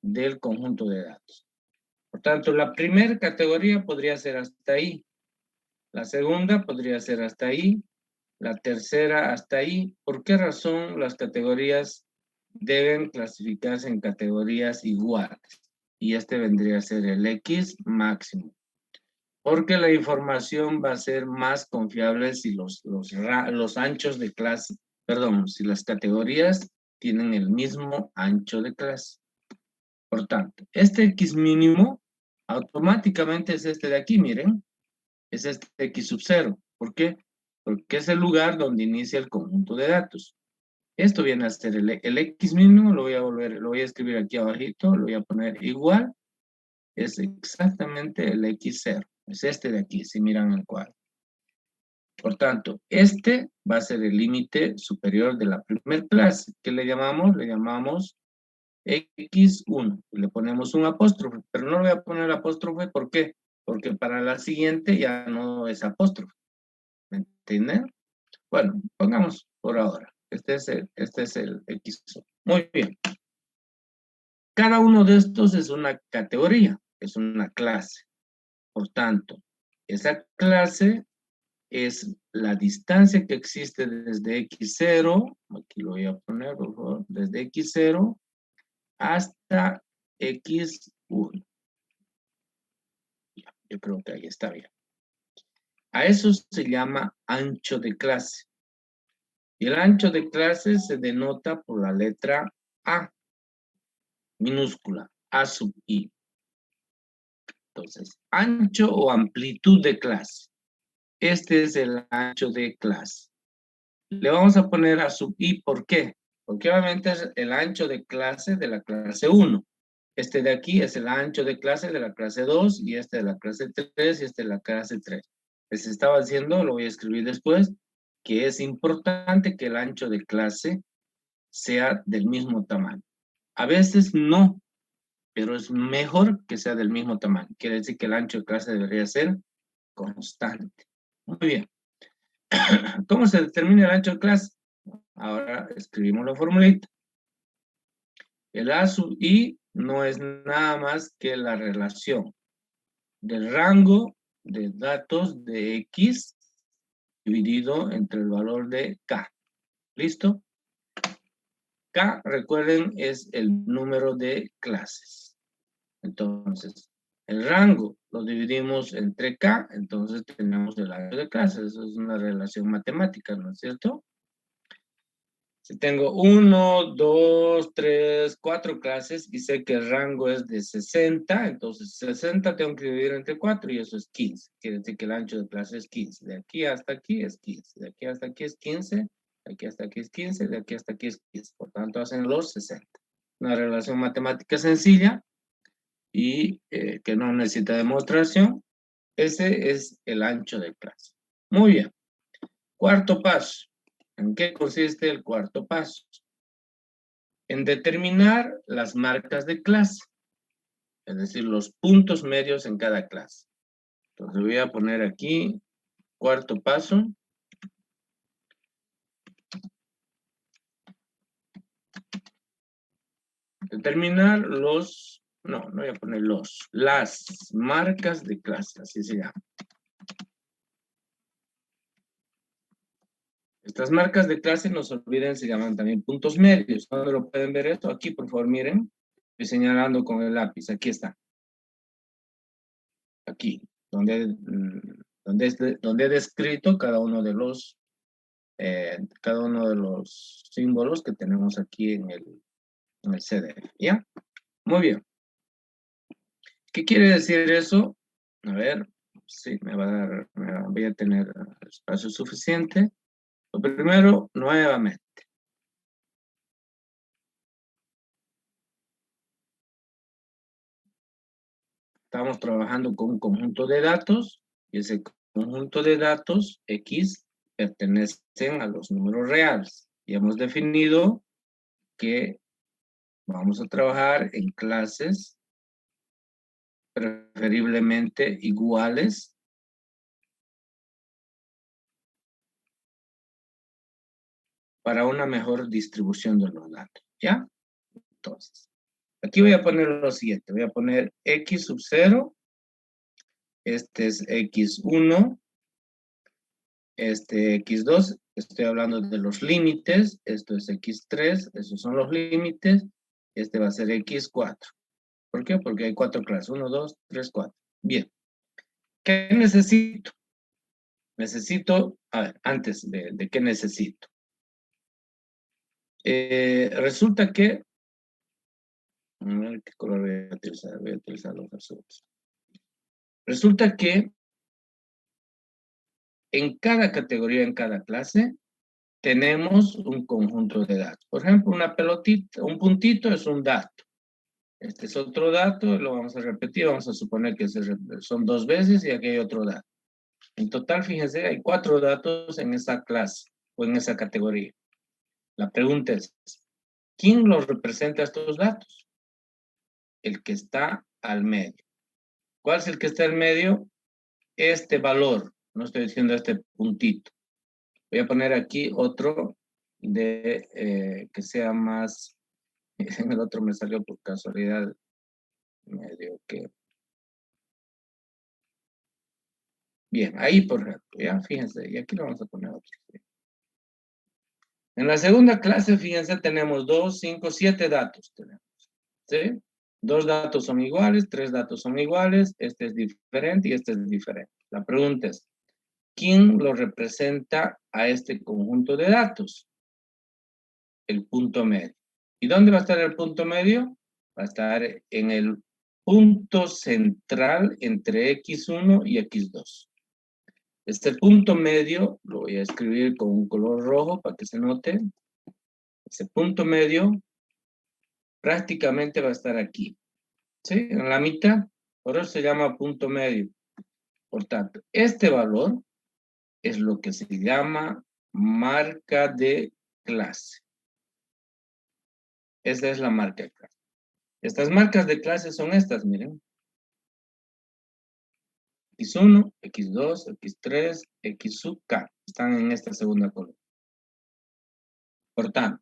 del conjunto de datos. Por tanto, la primera categoría podría ser hasta ahí, la segunda podría ser hasta ahí, la tercera hasta ahí. ¿Por qué razón las categorías deben clasificarse en categorías iguales? Y este vendría a ser el X máximo. Porque la información va a ser más confiable si los anchos de clase, perdón, si las categorías tienen el mismo ancho de clase. Por tanto, este X mínimo automáticamente es este de aquí, miren, es este X sub 0. ¿Por qué? Porque es el lugar donde inicia el conjunto de datos. Esto viene a ser el X mínimo, lo voy a escribir aquí abajito, lo voy a poner igual, es exactamente el X0. Es este de aquí, si miran el cuadro. Por tanto, este va a ser el límite superior de la primera clase. ¿Qué le llamamos? Le llamamos X1. Le ponemos un apóstrofe, pero no le voy a poner apóstrofe, ¿por qué? Porque para la siguiente ya no es apóstrofe. ¿Me entienden? Bueno, pongamos por ahora. Este es el X1. Muy bien. Cada uno de estos es una categoría, es una clase. Por tanto, esa clase es la distancia que existe desde X0, aquí lo voy a poner, por favor, desde X0 hasta X1. Yo creo que ahí está bien. A eso se llama ancho de clase. Y el ancho de clase se denota por la letra A, minúscula, A sub I. Entonces, ancho o amplitud de clase. Este es el ancho de clase. Le vamos a poner A sub I, ¿por qué? Porque obviamente es el ancho de clase de la clase 1. Este de aquí es el ancho de clase de la clase 2 y este de la clase 3 y este de la clase 3. Les estaba diciendo, lo voy a escribir después, que es importante que el ancho de clase sea del mismo tamaño. A veces no, pero es mejor que sea del mismo tamaño. Quiere decir que el ancho de clase debería ser constante. Muy bien. ¿Cómo se determina el ancho de clase? Ahora escribimos la formulita. El A sub I no es nada más que la relación del rango de datos de X dividido entre el valor de K. ¿Listo? K, recuerden, es el número de clases. Entonces, el rango lo dividimos entre K, entonces tenemos el ancho de clases. Eso es una relación matemática, ¿no es cierto? Si tengo 1, 2, 3, 4 clases y sé que el rango es de 60, entonces 60 tengo que dividir entre 4 y eso es 15. Quiere decir que el ancho de clase es 15. De aquí hasta aquí es 15. De aquí hasta aquí es 15. De aquí hasta aquí es 15. De aquí hasta aquí es 15. Por tanto, hacen los 60. una relación matemática sencilla y que no necesita demostración. Ese es el ancho de clase. Muy bien. Cuarto paso. ¿En qué consiste el cuarto paso? En determinar las marcas de clase, es decir, los puntos medios en cada clase. Entonces voy a poner aquí, cuarto paso. Determinar no voy a poner las marcas de clase, así se llama. Estas marcas de clase, no se olviden, se llaman también puntos medios. ¿Dónde lo pueden ver esto? Aquí, por favor, miren. Estoy señalando con el lápiz. Aquí está. Aquí, donde he descrito cada uno de los símbolos que tenemos aquí en el CDF. ¿Ya? Muy bien. ¿Qué quiere decir eso? A ver, sí, voy a tener espacio suficiente. Lo primero, nuevamente. Estamos trabajando con un conjunto de datos y ese conjunto de datos X pertenecen a los números reales. Y hemos definido que vamos a trabajar en clases preferiblemente iguales para una mejor distribución de los datos. ¿Ya? Entonces, aquí voy a poner lo siguiente. Voy a poner X sub 0. Este es X1. Este X2. Estoy hablando de los límites. Esto es X3. Esos son los límites. Este va a ser X4. ¿Por qué? Porque hay 4 clases. 1, 2, 3, 4. Bien. ¿Qué necesito? Necesito, a ver, antes de qué necesito. Resulta que, a ver qué color voy a utilizar. Voy a utilizar los azules. Resulta que en cada categoría, en cada clase, tenemos un conjunto de datos. Por ejemplo, una pelotita, un puntito es un dato. Este es otro dato, lo vamos a repetir, vamos a suponer que son 2 veces y aquí hay otro dato. En total, fíjense, hay 4 datos en esa clase o en esa categoría. La pregunta es, ¿quién los representa estos datos? El que está al medio. ¿Cuál es el que está al medio? Este valor, no estoy diciendo este puntito. Voy a poner aquí otro que sea más, en el otro me salió por casualidad, medio que. Bien, ahí por ejemplo, ya, fíjense, y aquí lo vamos a poner otro. ¿Sí? En la segunda clase, fíjense, tenemos 2, 5, 7 datos. Tenemos, ¿sí? 2 datos son iguales, 3 datos son iguales, este es diferente y este es diferente. La pregunta es, ¿quién lo representa a este conjunto de datos? El punto medio. ¿Y dónde va a estar el punto medio? Va a estar en el punto central entre X1 y X2. Este punto medio lo voy a escribir con un color rojo para que se note. Ese punto medio prácticamente va a estar aquí. ¿Sí? En la mitad. Por eso se llama punto medio. Por tanto, este valor es lo que se llama marca de clase. Esa es la marca de clase. Estas marcas de clase son estas, miren. X1, X2, X3, X sub K. Están en esta segunda columna. Por tanto,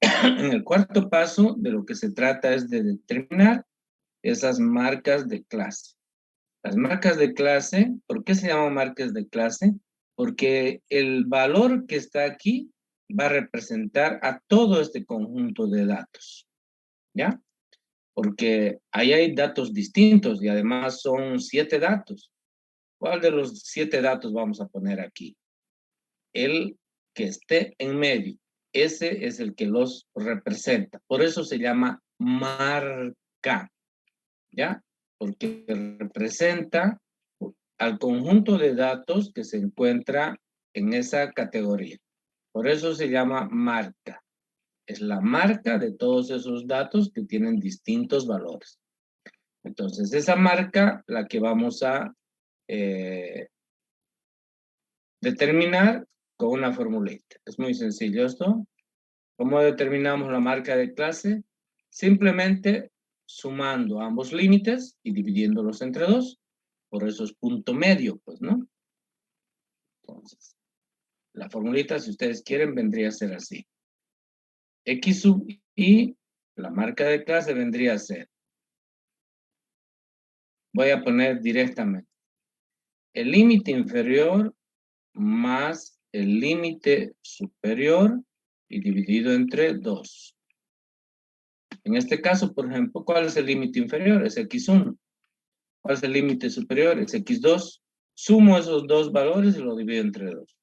en el cuarto paso de lo que se trata es de determinar esas marcas de clase. Las marcas de clase, ¿por qué se llaman marcas de clase? Porque el valor que está aquí va a representar a todo este conjunto de datos. ¿Ya? Porque ahí hay datos distintos y además son 7 datos. ¿Cuál de los 7 datos vamos a poner aquí? El que esté en medio. Ese es el que los representa. Por eso se llama marca. ¿Ya? Porque representa al conjunto de datos que se encuentra en esa categoría. Por eso se llama marca. Es la marca de todos esos datos que tienen distintos valores. Entonces, esa marca, la que vamos a determinar con una formulita. Es muy sencillo esto. ¿Cómo determinamos la marca de clase? Simplemente sumando ambos límites y dividiéndolos entre 2. Por eso es punto medio, pues, ¿no? Entonces, la formulita, si ustedes quieren, vendría a ser así. X sub y la marca de clase vendría a ser. Voy a poner directamente el límite inferior más el límite superior y dividido entre 2. En este caso, por ejemplo, ¿cuál es el límite inferior? Es x1. ¿Cuál es el límite superior? Es x2. Sumo esos dos valores y lo divido entre 2.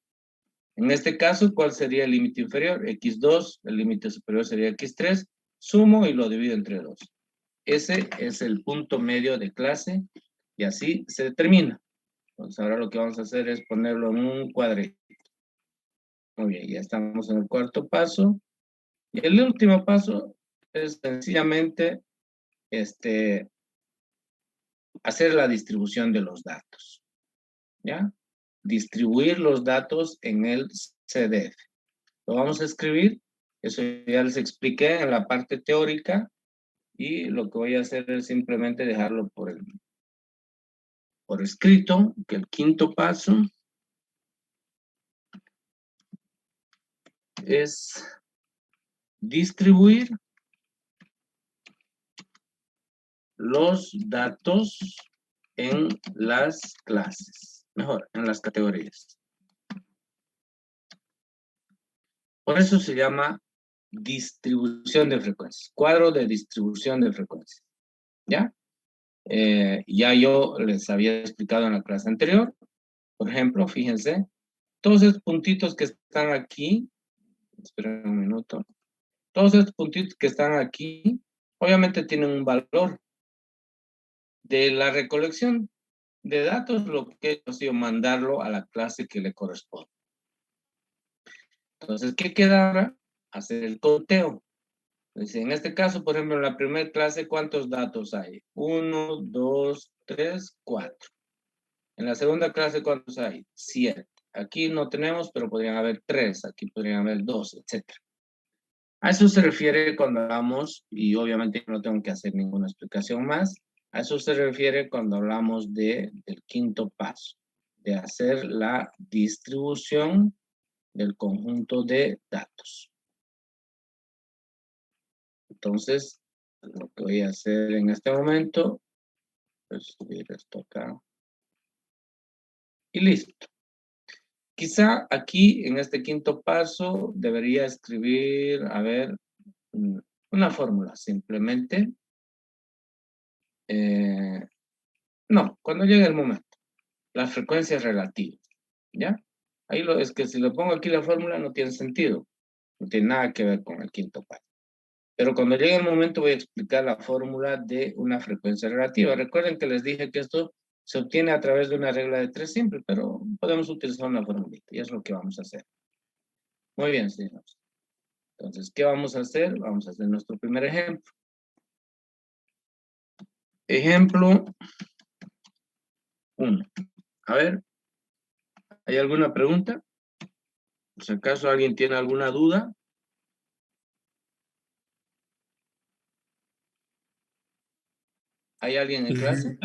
En este caso, ¿cuál sería el límite inferior? x2. El límite superior sería x3. Sumo y lo divido entre 2. Ese es el punto medio de clase y así se determina. Entonces ahora lo que vamos a hacer es ponerlo en un cuadrito. Muy bien, ya estamos en el cuarto paso. Y el último paso es sencillamente hacer la distribución de los datos. ¿Ya? Distribuir los datos en el CDF. Lo vamos a escribir. Eso ya les expliqué en la parte teórica. Y lo que voy a hacer es simplemente dejarlo por escrito, que el quinto paso es distribuir los datos en las clases, mejor, en las categorías. Por eso se llama distribución de frecuencias, cuadro de distribución de frecuencias, ¿ya? Ya yo les había explicado en la clase anterior, por ejemplo, fíjense, todos estos puntitos que están aquí, esperen un minuto, todos estos puntitos que están aquí, obviamente tienen un valor. De la recolección de datos, lo que he hecho ha sido mandarlo a la clase que le corresponde. Entonces, ¿qué queda ahora? Hacer el conteo. Entonces, en este caso, por ejemplo, en la primera clase, ¿cuántos datos hay? 1, 2, 3, 4. En la segunda clase, ¿cuántos hay? 7. Aquí no tenemos, pero podrían haber 3. Aquí podrían haber 2, etc. A eso se refiere cuando hablamos, y obviamente no tengo que hacer ninguna explicación más, a eso se refiere cuando hablamos del quinto paso, de hacer la distribución del conjunto de datos. Entonces, lo que voy a hacer en este momento es subir esto acá. Y listo. Quizá aquí, en este quinto paso, debería escribir, a ver, una fórmula simplemente. No, cuando llegue el momento. Las frecuencias relativas, ¿ya? Ahí es que si le pongo aquí la fórmula no tiene sentido. No tiene nada que ver con el quinto paso. Pero cuando llegue el momento voy a explicar la fórmula de una frecuencia relativa. Recuerden que les dije que esto se obtiene a través de una regla de 3 simple, pero podemos utilizar una formulita y es lo que vamos a hacer. Muy bien, señores. Entonces, ¿qué vamos a hacer? Vamos a hacer nuestro primer ejemplo. Ejemplo 1. A ver, ¿hay alguna pregunta? Por si acaso alguien tiene alguna duda. ¿Hay alguien en clase?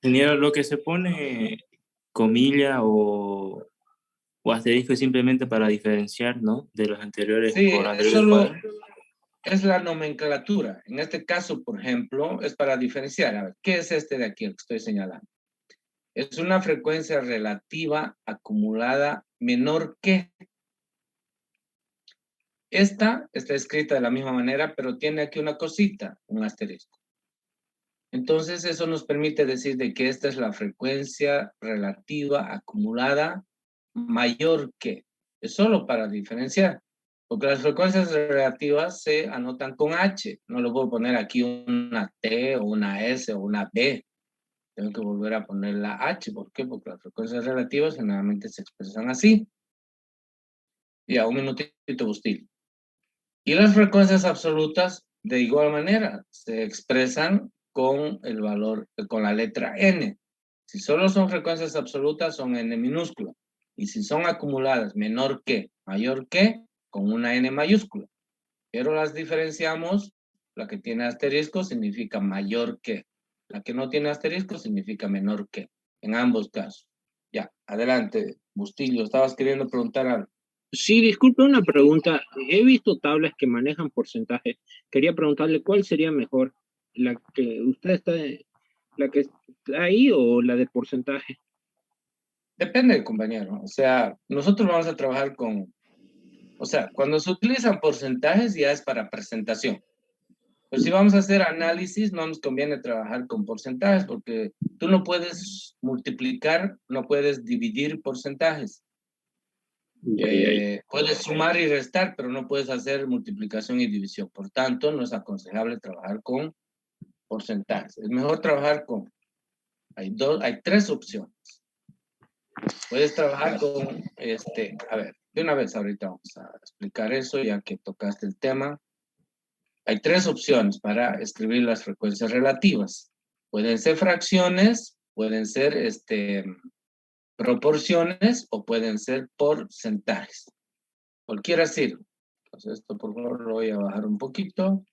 Ingeniero, lo que se pone comilla o asterisco es simplemente para diferenciar, ¿no? De los anteriores Sí, con es anteriores solo cuadros. es la nomenclatura. En este caso, por ejemplo, es para diferenciar. A ver, ¿qué es este de aquí el que estoy señalando? Es una frecuencia relativa acumulada menor que. Esta está escrita de la misma manera, pero tiene aquí una cosita, un asterisco. Entonces, eso nos permite decir de que esta es la frecuencia relativa acumulada mayor que. Es solo para diferenciar. Porque las frecuencias relativas se anotan con H. No le puedo poner aquí una T o una S o una B. Tengo que volver a poner la H. ¿Por qué? Porque las frecuencias relativas generalmente se expresan así. Ya, un minutito, Bustillo. Y las frecuencias absolutas, de igual manera, se expresan con el valor, con la letra n. Si solo son frecuencias absolutas, son n minúscula. Y si son acumuladas, menor que, mayor que, con una n mayúscula. Pero las diferenciamos, la que tiene asterisco significa mayor que. La que no tiene asterisco significa menor que, en ambos casos. Ya, adelante, Bustillo, estabas queriendo preguntar algo. Sí, disculpe una pregunta. He visto tablas que manejan porcentajes. Quería preguntarle cuál sería mejor, la que usted está, la que está ahí o la de porcentaje. Depende, compañero. O sea, nosotros vamos a trabajar con, o sea, cuando se utilizan porcentajes ya es para presentación. Pero si vamos a hacer análisis, no nos conviene trabajar con porcentajes porque tú no puedes multiplicar, no puedes dividir porcentajes. Puedes sumar y restar, pero no puedes hacer multiplicación y división. Por tanto, no es aconsejable trabajar con porcentajes. Es mejor trabajar con, hay tres opciones. Puedes trabajar con, a ver, de una vez ahorita vamos a explicar eso ya que tocaste el tema. Hay tres opciones para escribir las frecuencias relativas. Pueden ser fracciones, pueden ser proporciones o pueden ser porcentajes. Cualquiera sirve. Entonces esto por favor lo voy a bajar un poquito.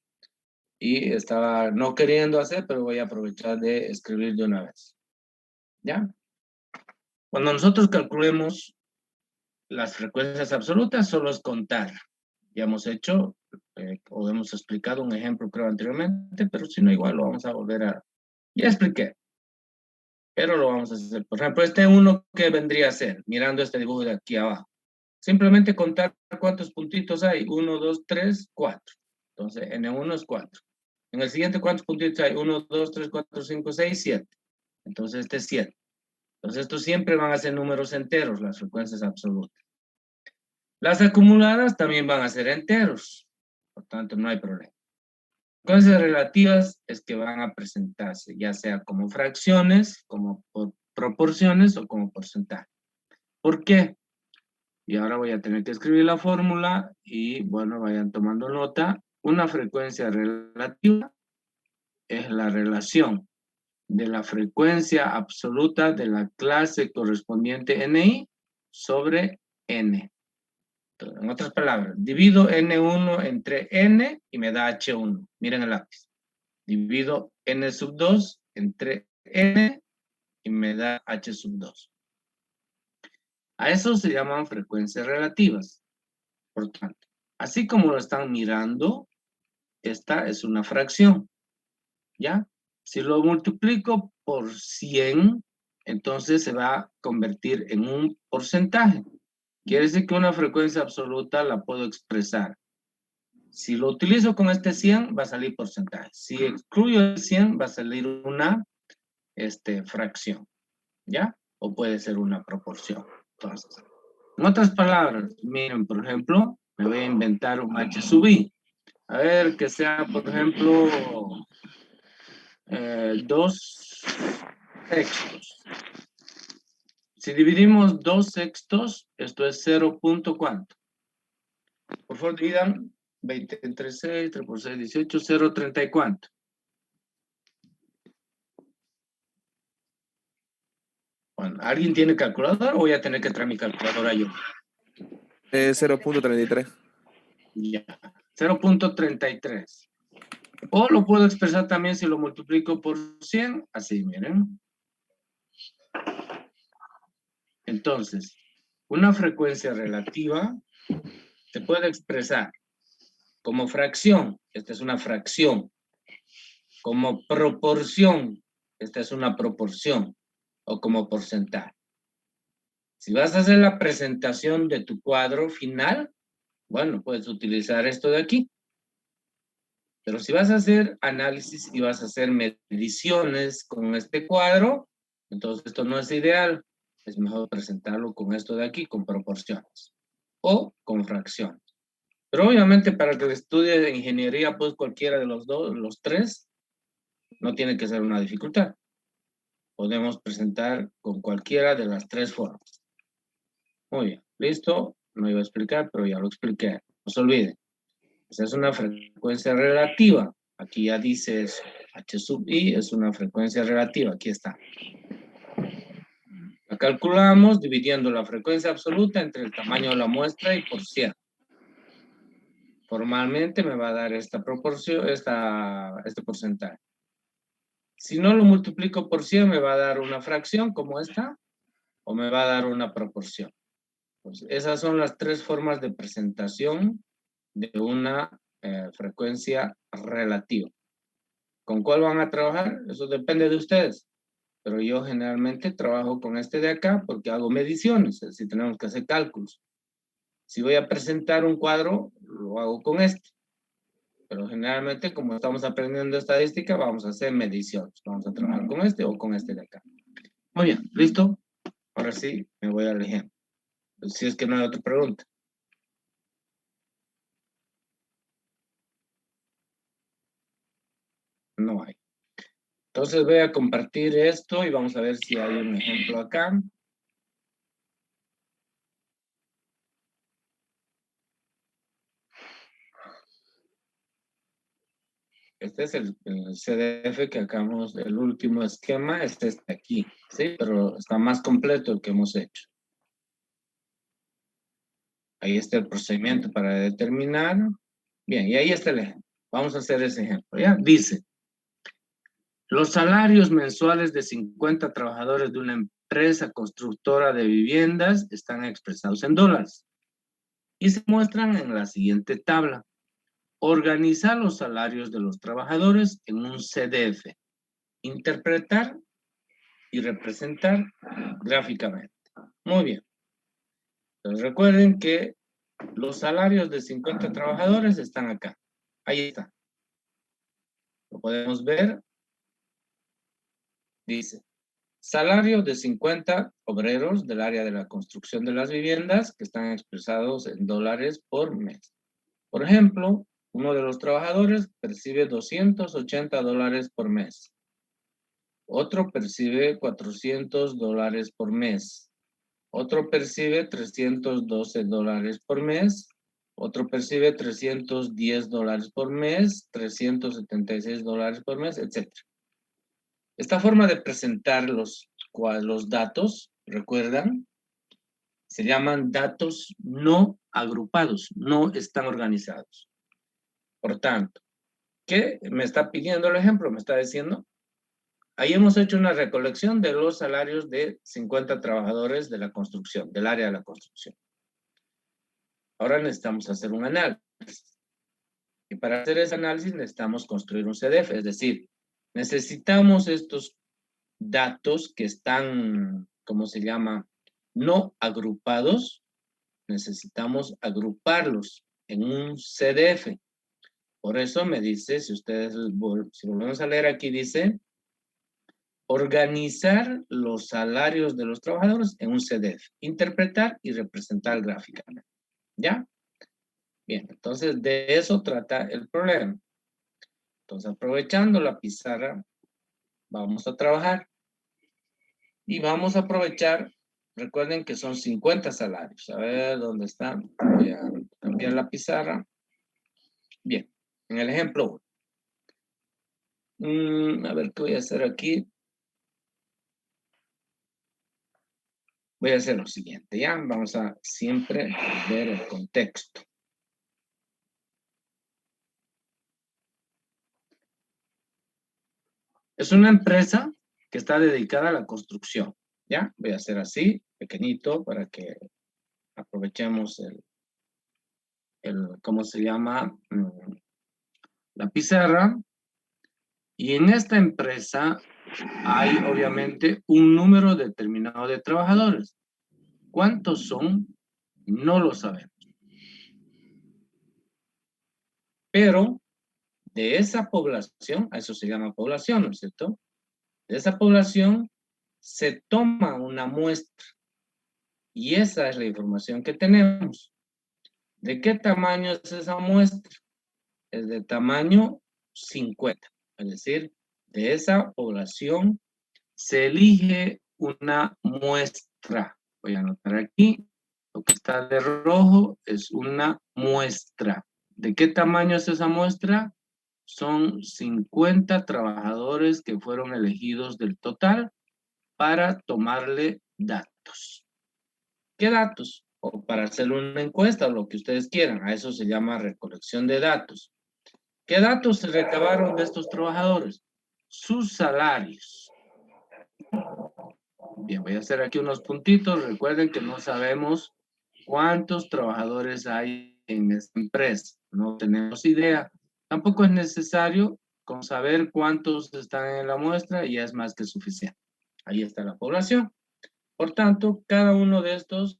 Y estaba no queriendo hacer, pero voy a aprovechar de escribir de una vez. ¿Ya? Cuando nosotros calculemos las frecuencias absolutas, solo es contar. Ya hemos hecho, o hemos explicado un ejemplo, creo, anteriormente, pero si no, igual lo vamos a volver a... Ya expliqué, pero lo vamos a hacer. Por ejemplo, uno que vendría a ser, mirando este dibujo de aquí abajo. Simplemente contar cuántos puntitos hay. 1, 2, 3, 4. Entonces, N1 es 4. En el siguiente, ¿cuántos puntitos hay? 1, 2, 3, 4, 5, 6, 7. Entonces, este es 7. Entonces, estos siempre van a ser números enteros, las frecuencias absolutas. Las acumuladas también van a ser enteros. Por tanto, no hay problema. Frecuencias relativas es que van a presentarse, ya sea como fracciones, como por proporciones o como porcentaje. ¿Por qué? Y ahora voy a tener que escribir la fórmula y, bueno, vayan tomando nota. Una frecuencia relativa es la relación de la frecuencia absoluta de la clase correspondiente NI sobre N. Entonces, en otras palabras, divido N1 entre N y me da H1. Miren el lápiz. Divido N sub 2 entre N y me da H sub 2. A eso se llaman frecuencias relativas. Por tanto, así como lo están mirando, esta es una fracción. ¿Ya? Si lo multiplico por 100, entonces se va a convertir en un porcentaje. Quiere decir que una frecuencia absoluta la puedo expresar. Si lo utilizo con este 100, va a salir porcentaje. Si excluyo el 100, va a salir una fracción. ¿Ya? O puede ser una proporción. Entonces, en otras palabras, miren, por ejemplo, me voy a inventar un H sub I. A ver, que sea, por ejemplo, 2 sextos. Si dividimos 2 sextos, esto es 0. ¿Cuánto? Por favor, dividan 20 entre 6, 3 por 6, 18, 0, 30 y ¿cuánto? Bueno, ¿alguien tiene calculadora o voy a tener que traer mi calculadora yo? 0.33. Ya, 0.33. O lo puedo expresar también si lo multiplico por 100, así, miren. Entonces, una frecuencia relativa se puede expresar como fracción, esta es una fracción. Como proporción, esta es una proporción. O como porcentaje. Si vas a hacer la presentación de tu cuadro final, bueno, puedes utilizar esto de aquí. Pero si vas a hacer análisis y vas a hacer mediciones con este cuadro, entonces esto no es ideal. Es mejor presentarlo con esto de aquí, con proporciones. O con fracciones. Pero obviamente para el que estudie de ingeniería, pues cualquiera de los tres, no tiene que ser una dificultad. Podemos presentar con cualquiera de las tres formas. Muy bien, listo. No iba a explicar, pero ya lo expliqué. No se olviden. Esa es una frecuencia relativa. Aquí ya dice eso. H sub I es una frecuencia relativa. Aquí está. La calculamos dividiendo la frecuencia absoluta entre el tamaño de la muestra y por 100. Formalmente me va a dar esta proporción, este porcentaje. Si no lo multiplico por 100, me va a dar una fracción como esta, o me va a dar una proporción. Pues esas son las tres formas de presentación de una frecuencia relativa. ¿Con cuál van a trabajar? Eso depende de ustedes. Pero yo generalmente trabajo con este de acá porque hago mediciones, es decir, tenemos que hacer cálculos. Si voy a presentar un cuadro, lo hago con este. Pero generalmente, como estamos aprendiendo estadística, vamos a hacer mediciones. Vamos a trabajar con este o con este de acá. Muy bien, ¿listo? Ahora sí, me voy al ejemplo. Si es que no hay otra pregunta. No hay. Entonces voy a compartir esto y vamos a ver si hay un ejemplo acá. Este es el CDF que acabamos, el último esquema es este aquí, ¿sí? Pero está más completo el que hemos hecho. Ahí está el procedimiento para determinar. Bien, y ahí está el ejemplo. Vamos a hacer ese ejemplo, ¿ya? Dice, los salarios mensuales de 50 trabajadores de una empresa constructora de viviendas están expresados en dólares y se muestran en la siguiente tabla. Organizar los salarios de los trabajadores en un CDF. Interpretar y representar gráficamente. Muy bien. Entonces recuerden que los salarios de 50 trabajadores están acá. Ahí está. Lo podemos ver. Dice, salario de 50 obreros del área de la construcción de las viviendas que están expresados en dólares por mes. Por ejemplo, uno de los trabajadores percibe $280 por mes. Otro percibe $400 por mes. Otro percibe $312 por mes. Otro percibe $310 por mes, $376 por mes, etc. Esta forma de presentar los datos, ¿recuerdan? Se llaman datos no agrupados, no están organizados. Por tanto, ¿qué me está pidiendo el ejemplo? Me está diciendo, ahí hemos hecho una recolección de los salarios de 50 trabajadores de la construcción, del área de la construcción. Ahora necesitamos hacer un análisis. Y para hacer ese análisis necesitamos construir un CDF, es decir, necesitamos estos datos que están, ¿cómo se llama? No agrupados, necesitamos agruparlos en un CDF. Por eso me dice, si volvemos a leer aquí, dice, organizar los salarios de los trabajadores en un CDF, interpretar y representar gráficamente. ¿Ya? Bien, entonces de eso trata el problema. Entonces, aprovechando la pizarra, vamos a trabajar. Y vamos a aprovechar, recuerden que son 50 salarios. A ver, ¿dónde están? Voy a cambiar la pizarra. Bien, en el ejemplo 1. A ver, ¿qué voy a hacer aquí? Voy a hacer lo siguiente, ¿ya? Vamos a siempre ver el contexto. Es una empresa que está dedicada a la construcción, ¿ya? Voy a hacer así, pequeñito, para que aprovechemos ¿cómo se llama? La pizarra. Y en esta empresa hay obviamente un número determinado de trabajadores. ¿Cuántos son? No lo sabemos. Pero de esa población, a eso se llama población, ¿no es cierto? De esa población se toma una muestra. Y esa es la información que tenemos. ¿De qué tamaño es esa muestra? Es de tamaño 50. Es decir, de esa población se elige una muestra. Voy a anotar aquí. Lo que está de rojo es una muestra. ¿De qué tamaño es esa muestra? Son 50 trabajadores que fueron elegidos del total para tomarle datos. ¿Qué datos? O para hacer una encuesta o lo que ustedes quieran. A eso se llama recolección de datos. ¿Qué datos se recabaron de estos trabajadores? Sus salarios. Bien, voy a hacer aquí unos puntitos. Recuerden que no sabemos cuántos trabajadores hay en esta empresa. No tenemos idea. Tampoco es necesario con saber cuántos están en la muestra y ya es más que suficiente. Ahí está la población. Por tanto, cada uno de estos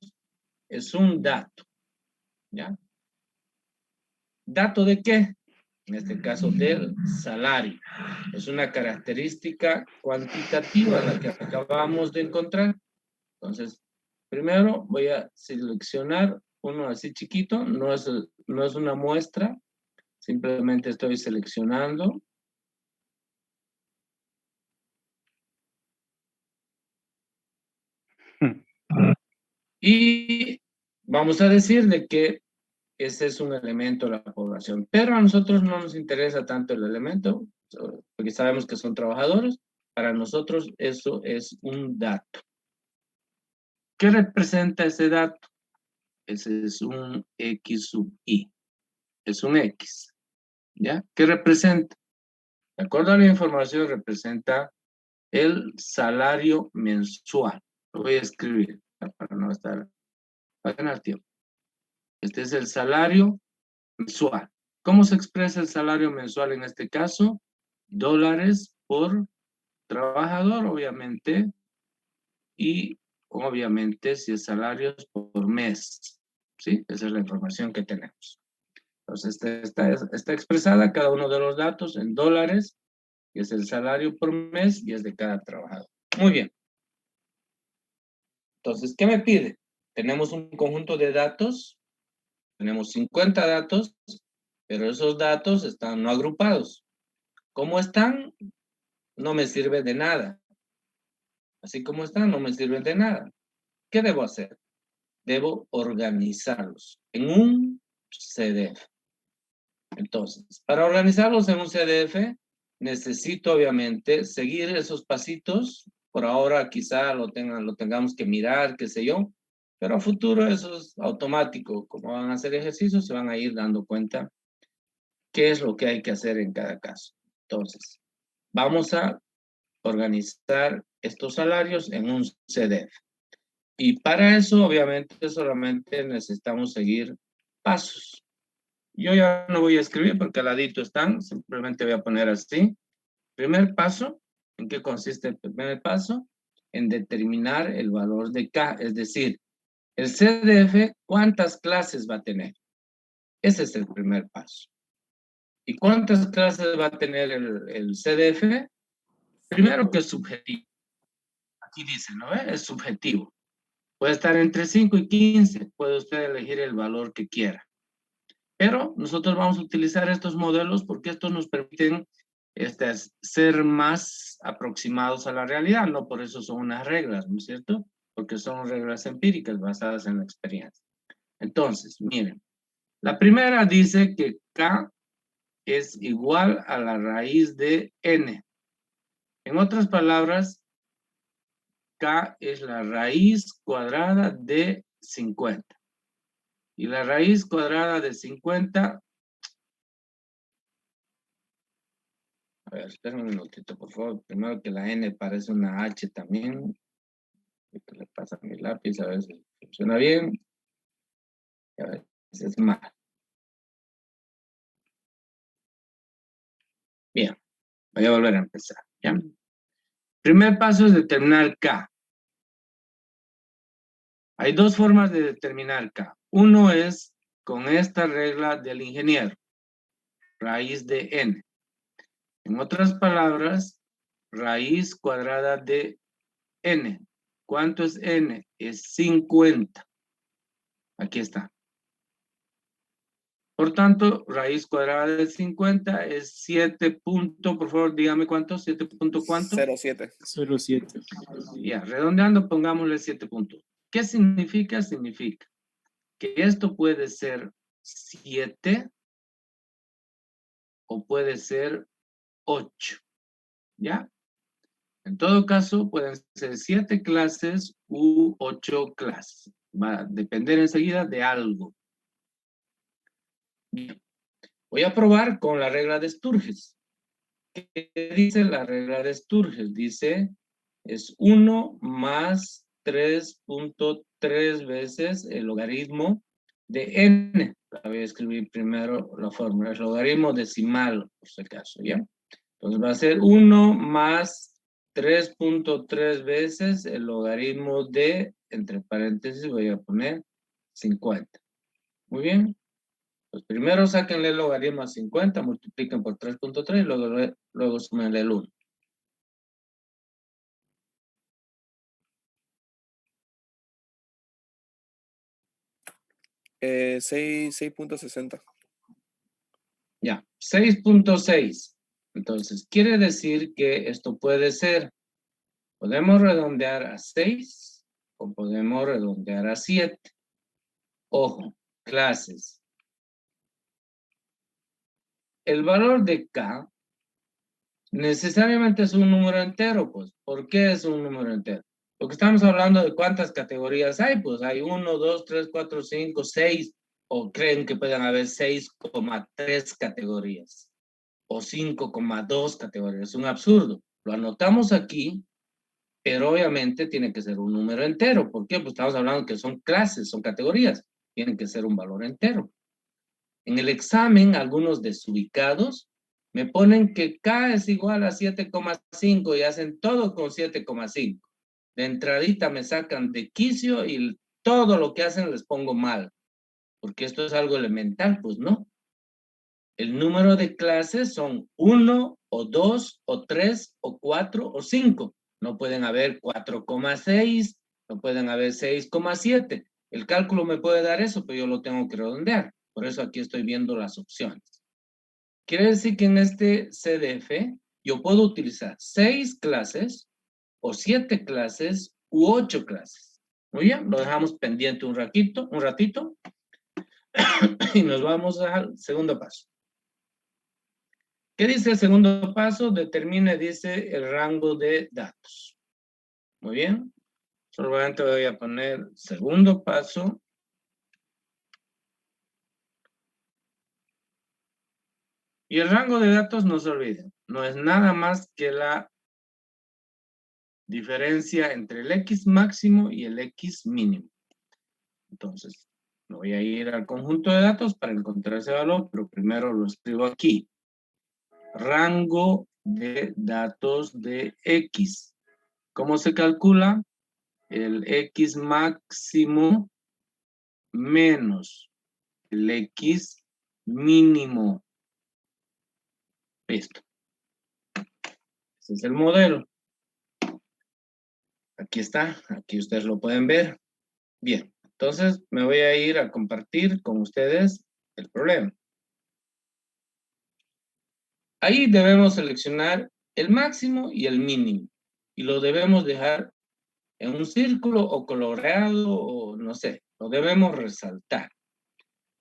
es un dato. ¿Ya? ¿Dato de qué? En este caso del salario. Es una característica cuantitativa la que acabamos de encontrar. Entonces, primero voy a seleccionar uno así chiquito, no es una muestra, simplemente estoy seleccionando. Y vamos a decir de que ese es un elemento de la población, pero a nosotros no nos interesa tanto el elemento, porque sabemos que son trabajadores. Para nosotros eso es un dato. ¿Qué representa ese dato? Ese es un X sub I. Es un X. ¿Ya? ¿Qué representa? De acuerdo a la información, representa el salario mensual. Lo voy a escribir para no estar, para ganar tiempo. Este es el salario mensual. ¿Cómo se expresa el salario mensual en este caso? Dólares por trabajador, obviamente, y obviamente si es salarios por mes. ¿Sí? Esa es la información que tenemos. Entonces, está expresada cada uno de los datos en dólares, que es el salario por mes y es de cada trabajador. Muy bien. Entonces, ¿qué me pide? Tenemos un conjunto de datos, tenemos 50 datos, pero esos datos están no agrupados. ¿Cómo están? No me sirve de nada. Así como están, no me sirven de nada. ¿Qué debo hacer? Debo organizarlos en un CDF. Entonces, para organizarlos en un CDF, necesito obviamente seguir esos pasitos. Por ahora quizá lo tengamos que mirar, qué sé yo, pero a futuro eso es automático. Como van a hacer ejercicios, se van a ir dando cuenta qué es lo que hay que hacer en cada caso. Entonces, vamos a organizar estos salarios en un CDF. Y para eso, obviamente, solamente necesitamos seguir pasos. Yo ya no voy a escribir porque al ladito están, simplemente voy a poner así. Primer paso, ¿en qué consiste el primer paso? En determinar el valor de K, es decir, el CDF, ¿cuántas clases va a tener? Ese es el primer paso. ¿Y cuántas clases va a tener el CDF? Primero que es subjetivo. Aquí dice, ¿no? Es subjetivo. Puede estar entre 5 y 15, puede usted elegir el valor que quiera. Pero nosotros vamos a utilizar estos modelos porque estos nos permiten ser más aproximados a la realidad, no por eso son unas reglas, ¿no es cierto? Porque son reglas empíricas basadas en la experiencia. Entonces, miren, la primera dice que K es igual a la raíz de N. En otras palabras, K es la raíz cuadrada de 50. Y la raíz cuadrada de 50... A ver, espera un minutito, por favor. Primero que la N parece una H también. Esto le pasa a mi lápiz, a ver si funciona bien. A ver, es mal. Bien, voy a volver a empezar. ¿Ya? Primer paso es determinar K. Hay dos formas de determinar K. Uno es con esta regla del ingeniero, raíz de N. En otras palabras, raíz cuadrada de N. ¿Cuánto es N? Es 50. Aquí está. Por tanto, raíz cuadrada de 50 es 7 punto, por favor, dígame cuánto, 7 punto cuánto. 0,7. 0,7. Ya, redondeando, pongámosle 7 puntos. ¿Qué significa? Significa que esto puede ser 7 o puede ser 8, ¿ya? En todo caso, pueden ser 7 clases u 8 clases. Va a depender enseguida de algo. Bien. Voy a probar con la regla de Sturges. ¿Qué dice la regla de Sturges? Dice, es 1 más 3.3 veces el logaritmo de n. La voy a escribir primero la fórmula, es logaritmo decimal, por si acaso, ¿ya? Entonces va a ser 1 más 3.3 veces el logaritmo de, entre paréntesis voy a poner 50. Muy bien. Pues primero sáquenle el logaritmo a 50, multipliquen por 3.3 y luego súmenle el 1. Eh, 6.60. Ya, 6.6. Entonces, quiere decir que esto puede ser, podemos redondear a 6 o podemos redondear a 7. Ojo, clases. El valor de K necesariamente es un número entero, pues. ¿Por qué es un número entero? Porque estamos hablando de cuántas categorías hay, pues hay 1, 2, 3, 4, 5, 6, o creen que pueden haber 6,3 categorías, o 5,2 categorías. Es un absurdo. Lo anotamos aquí, pero obviamente tiene que ser un número entero. ¿Por qué? Pues estamos hablando que son clases, son categorías. Tienen que ser un valor entero. En el examen, algunos desubicados me ponen que K es igual a 7,5 y hacen todo con 7,5. De entradita me sacan de quicio y todo lo que hacen les pongo mal. Porque esto es algo elemental, pues no. El número de clases son 1 o 2 o 3 o 4 o 5. No pueden haber 4,6, no pueden haber 6,7. El cálculo me puede dar eso, pero yo lo tengo que redondear. Por eso aquí estoy viendo las opciones. Quiere decir que en este CDF yo puedo utilizar 6 clases o 7 clases u 8 clases. Muy bien, lo dejamos pendiente un ratito y nos vamos al segundo paso. ¿Qué dice el segundo paso? Determine, dice, el rango de datos. Muy bien. Solamente voy a poner segundo paso. Y el rango de datos, no se olviden, no es nada más que la diferencia entre el X máximo y el X mínimo. Entonces, me voy a ir al conjunto de datos para encontrar ese valor, pero primero lo escribo aquí. Rango de datos de X. ¿Cómo se calcula? El X máximo menos el X mínimo. Listo. Ese es el modelo. Aquí está, aquí ustedes lo pueden ver. Bien, entonces me voy a ir a compartir con ustedes el problema. Ahí debemos seleccionar el máximo y el mínimo. Y lo debemos dejar en un círculo o coloreado o no sé, lo debemos resaltar.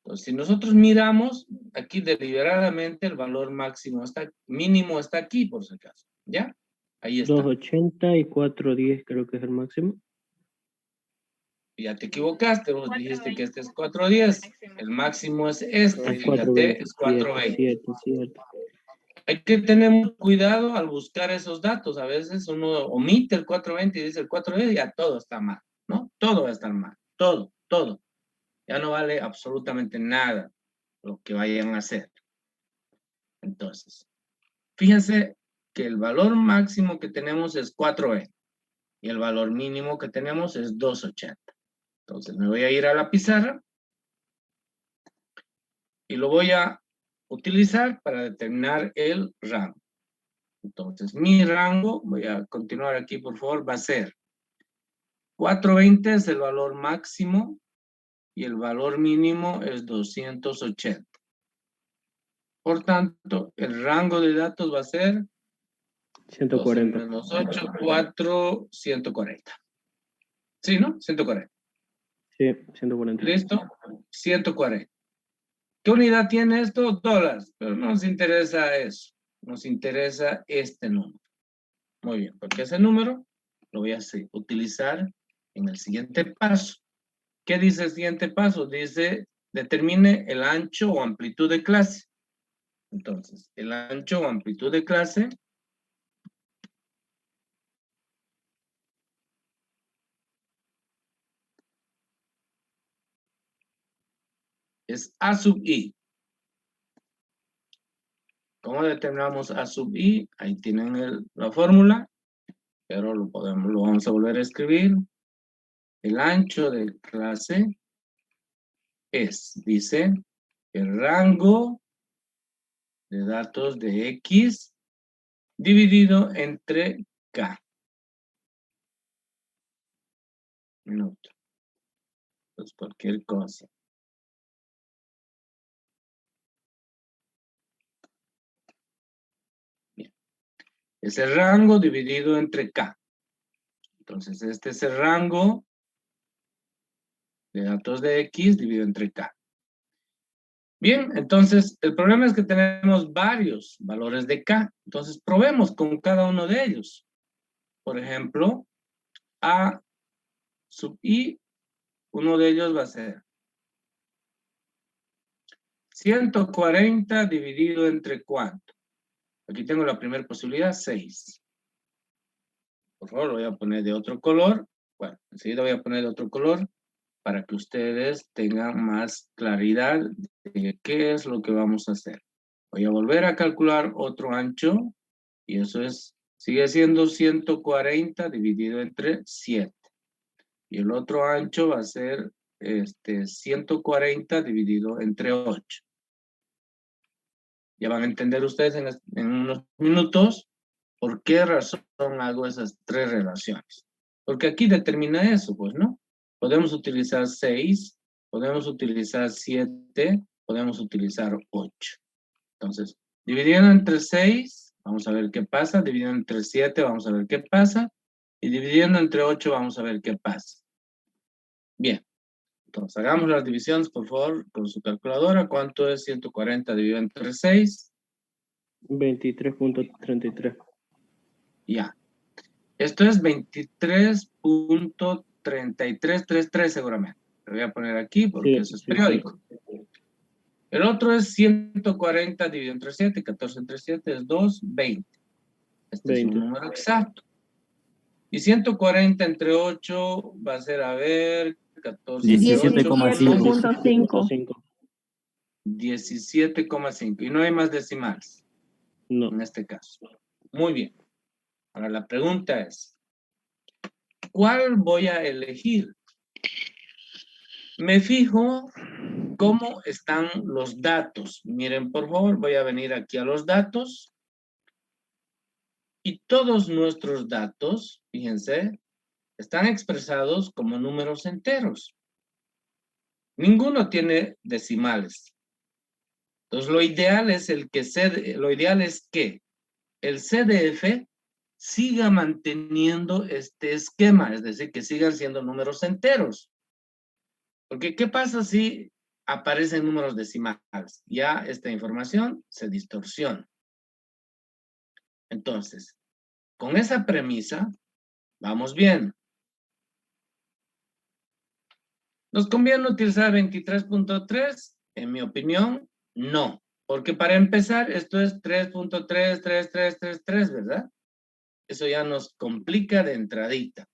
Entonces, si nosotros miramos, aquí deliberadamente el valor máximo está, mínimo está aquí, por si acaso, ¿ya? Ahí está. 280 y 410 creo que es el máximo. Ya te equivocaste, vos dijiste que este es 410. El máximo es este, Es fíjate, es 420. Cierto. Hay que tener mucho cuidado al buscar esos datos. A veces uno omite el 420 y dice el 410 y ya todo está mal, ¿no? Todo va a estar mal, todo. Ya no vale absolutamente nada lo que vayan a hacer. Entonces, fíjense que el valor máximo que tenemos es 420 y el valor mínimo que tenemos es 280. Entonces, me voy a ir a la pizarra y lo voy a utilizar para determinar el rango. Entonces, mi rango, voy a continuar aquí, por favor, va a ser 420 es el valor máximo y el valor mínimo es 280. Por tanto, el rango de datos va a ser 140. 12 menos 8, 4, 140. ¿Sí, no? 140. Sí, 140. ¿Listo? 140. ¿Qué unidad tiene esto? Dólares. Pero no nos interesa eso. Nos interesa este número. Muy bien, porque ese número lo voy a utilizar en el siguiente paso. ¿Qué dice el siguiente paso? Dice, determine el ancho o amplitud de clase. Entonces, el ancho o amplitud de clase es A sub I. ¿Cómo determinamos A sub I? Ahí tienen la fórmula, pero lo vamos a volver a escribir. El ancho de clase dice, el rango de datos de X dividido entre K. Minuto. Pues cualquier cosa. Bien. Es el rango dividido entre K. Entonces, este es el rango de datos de X dividido entre K. Bien, entonces, el problema es que tenemos varios valores de K. Entonces, probemos con cada uno de ellos. Por ejemplo, A sub I, uno de ellos va a ser 140 dividido entre ¿cuánto? Aquí tengo la primera posibilidad, 6. Por favor, lo voy a poner de otro color. Bueno, enseguida voy a poner de otro color para que ustedes tengan más claridad de qué es lo que vamos a hacer. Voy a volver a calcular otro ancho y eso sigue siendo 140 dividido entre 7. Y el otro ancho va a ser 140 dividido entre 8. Ya van a entender ustedes en unos minutos por qué razón hago esas tres relaciones. Porque aquí determina eso, pues, ¿no? Podemos utilizar 6, podemos utilizar 7, podemos utilizar 8. Entonces, dividiendo entre 6, vamos a ver qué pasa. Dividiendo entre 7, vamos a ver qué pasa. Y dividiendo entre 8, vamos a ver qué pasa. Bien. Entonces, hagamos las divisiones, por favor, con su calculadora. ¿Cuánto es 140 dividido entre 6? 23.33. Ya. Esto es 23.3333 seguramente. Lo voy a poner aquí porque eso es periódico. El otro es 140 dividido entre 7, 14 entre 7 es 2, 20. Este 20. Es un número exacto. Y 140 entre 8 va a ser, a ver, 14 entre 8. 17,5. 17,5. Y no hay más decimales. No. En este caso. Muy bien. Ahora la pregunta es, ¿cuál voy a elegir? Me fijo cómo están los datos. Miren, por favor, voy a venir aquí a los datos. Y todos nuestros datos, fíjense, están expresados como números enteros. Ninguno tiene decimales. Entonces, lo ideal es que el CDF siga manteniendo este esquema, es decir, que sigan siendo números enteros. Porque, ¿qué pasa si aparecen números decimales? Ya esta información se distorsiona. Entonces, con esa premisa, vamos bien. ¿Nos conviene utilizar 23.3? En mi opinión, no. Porque para empezar, esto es 3.33333, ¿verdad? Eso ya nos complica de entradita.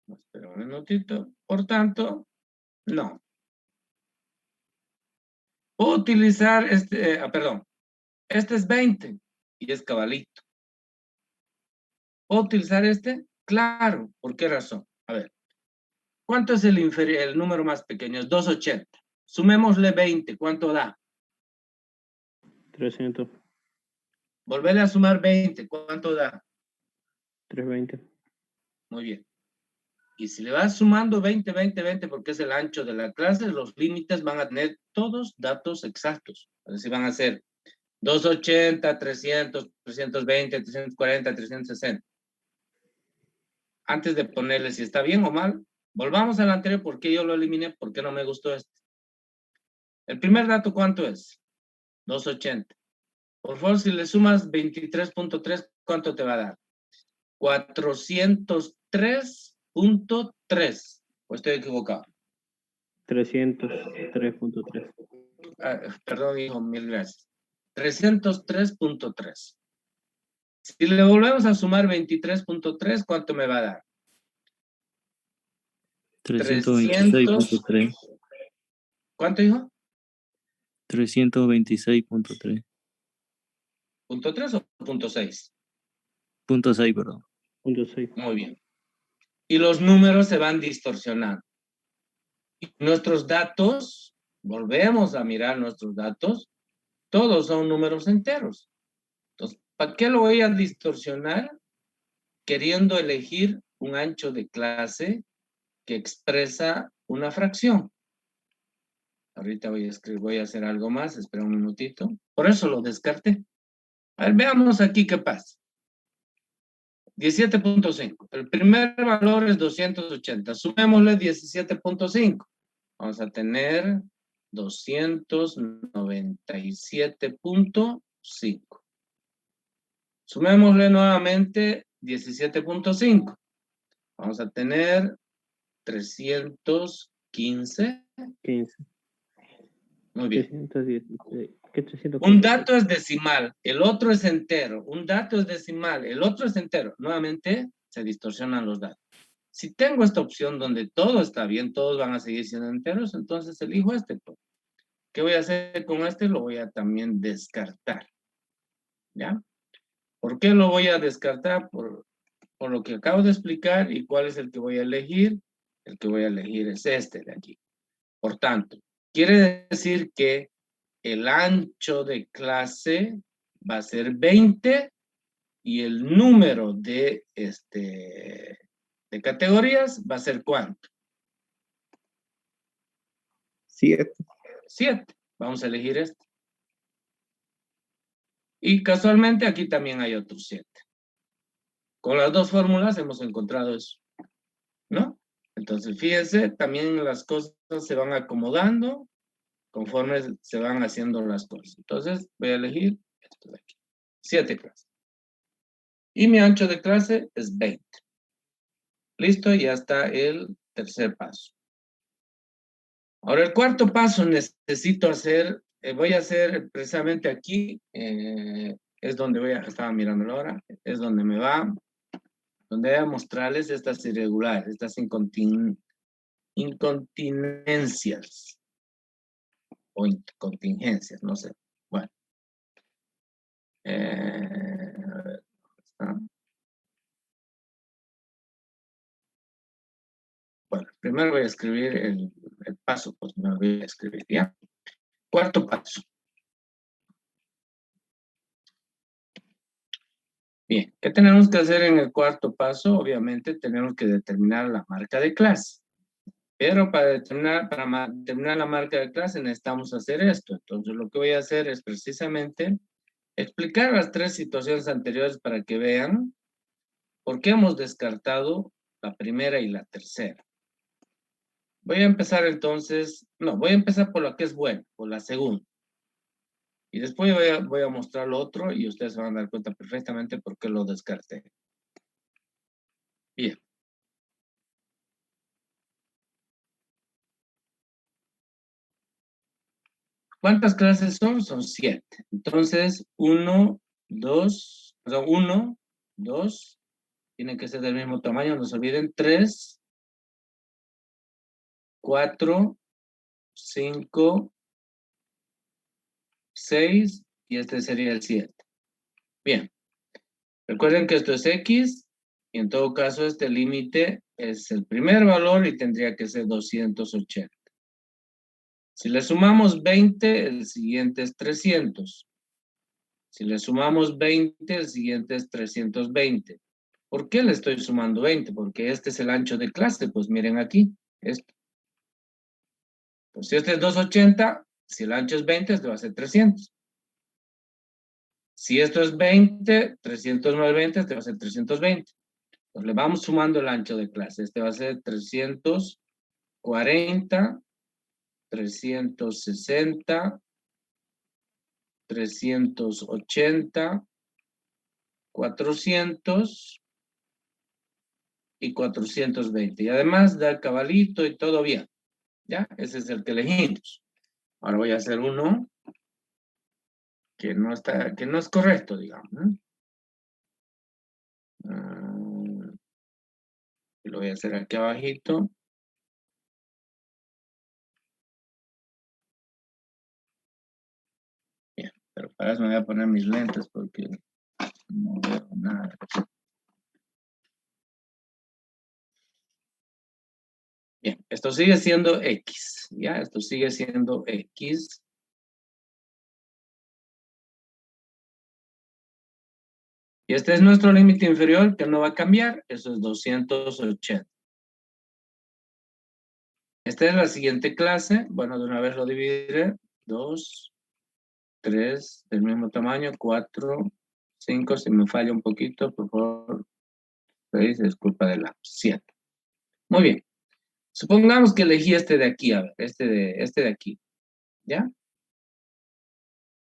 Espera un minutito. Por tanto, no. Puedo utilizar este es 20 y es cabalito. ¿Puedo utilizar este? Claro. ¿Por qué razón? A ver. ¿Cuánto es el número más pequeño? Es 280. Sumémosle 20. ¿Cuánto da? 300. Volverle a sumar 20. ¿Cuánto da? 320. Muy bien. Y si le vas sumando 20, 20, 20, porque es el ancho de la clase, los límites van a tener todos datos exactos. Es decir, van a ser 280, 300, 320, 340, 360. Antes de ponerle si está bien o mal, volvamos al anterior. ¿Por qué yo lo eliminé? ¿Por qué no me gustó este? El primer dato, ¿cuánto es? 280. Por favor, si le sumas 23.3, ¿cuánto te va a dar? 403.3. ¿O estoy equivocado? 303.3. Perdón, hijo, mil gracias. 303.3. Si le volvemos a sumar 23.3, ¿cuánto me va a dar? 326.3. ¿Cuánto, hijo? 326.3. ¿Punto 3 o punto 6? Punto 6, perdón. Punto 6. Muy bien. Y los números se van distorsionando. Y nuestros datos, volvemos a mirar nuestros datos, todos son números enteros. Entonces, ¿para qué lo voy a distorsionar? Queriendo elegir un ancho de clase que expresa una fracción. Ahorita voy a hacer algo más, espera un minutito. Por eso lo descarté. A ver, veamos aquí qué pasa. 17.5. El primer valor es 280. Sumémosle 17.5. Vamos a tener 297.5. Sumémosle nuevamente 17.5. Vamos a tener 315. 15. Muy bien. 316. ¿Qué 300? Un dato es decimal, el otro es entero. Un dato es decimal, el otro es entero. Nuevamente se distorsionan los datos. Si tengo esta opción donde todo está bien, todos van a seguir siendo enteros, entonces elijo este. ¿Qué voy a hacer con este? Lo voy a también descartar. ¿Ya? ¿Por qué lo voy a descartar? Por lo que acabo de explicar. ¿Y cuál es el que voy a elegir? El que voy a elegir es este de aquí. Por tanto, quiere decir que el ancho de clase va a ser 20 y el número de categorías va a ser ¿cuánto? 7. 7. Vamos a elegir este. Y casualmente aquí también hay otros 7. Con las dos fórmulas hemos encontrado eso, ¿no? Entonces, fíjense, también las cosas se van acomodando conforme se van haciendo las cosas. Entonces, voy a elegir esto de aquí. 7 clases. Y mi ancho de clase es 20. Listo, ya está el tercer paso. Ahora, el cuarto paso necesito hacer, voy a hacer precisamente aquí, es donde estaba mirándolo ahora, es donde me va, donde voy a mostrarles estas irregulares, estas incontinencias o contingencias, no sé. Bueno. A ver, ¿dónde está? Bueno, primero voy a escribir el paso, pues me lo voy a escribir, ¿ya? Cuarto paso. Bien, ¿qué tenemos que hacer en el cuarto paso? Obviamente tenemos que determinar la marca de clase. Pero para determinar la marca de clase necesitamos hacer esto. Entonces lo que voy a hacer es precisamente explicar las tres situaciones anteriores para que vean por qué hemos descartado la primera y la tercera. Voy a empezar entonces, no, voy a empezar por lo que es bueno, por la segunda. Y después voy a mostrar lo otro y ustedes se van a dar cuenta perfectamente por qué lo descarté. Bien. ¿Cuántas clases son? Son 7. Entonces, 1, 2, tienen que ser del mismo tamaño, no se olviden, 3, 4, 5, 6, y este sería el 7. Bien. Recuerden que esto es X, y en todo caso este límite es el primer valor y tendría que ser 280. Si le sumamos 20, el siguiente es 300. Si le sumamos 20, el siguiente es 320. ¿Por qué le estoy sumando 20? Porque este es el ancho de clase, pues miren aquí, esto. Pues si este es 280, si el ancho es 20, este va a ser 300. Si esto es 20, 300 más 20, este va a ser 320. Pues le vamos sumando el ancho de clase. Este va a ser 340 360, 380, 400 y 420. Y además da cabalito y todo bien. ¿Ya? Ese es el que elegimos. Ahora voy a hacer uno que no es correcto, digamos, ¿no? Y lo voy a hacer aquí abajito. Bien, pero para eso me voy a poner mis lentes porque no veo nada. Bien, esto sigue siendo X, ¿ya? Esto sigue siendo X. Y este es nuestro límite inferior que no va a cambiar, eso es 280. Esta es la siguiente clase, bueno, de una vez lo dividiré, 2, 3, del mismo tamaño, 4, 5, si me falla un poquito, por favor, 6, es culpa de la 7. Muy bien, supongamos que elegí este de aquí, a ver, este de aquí, ¿ya?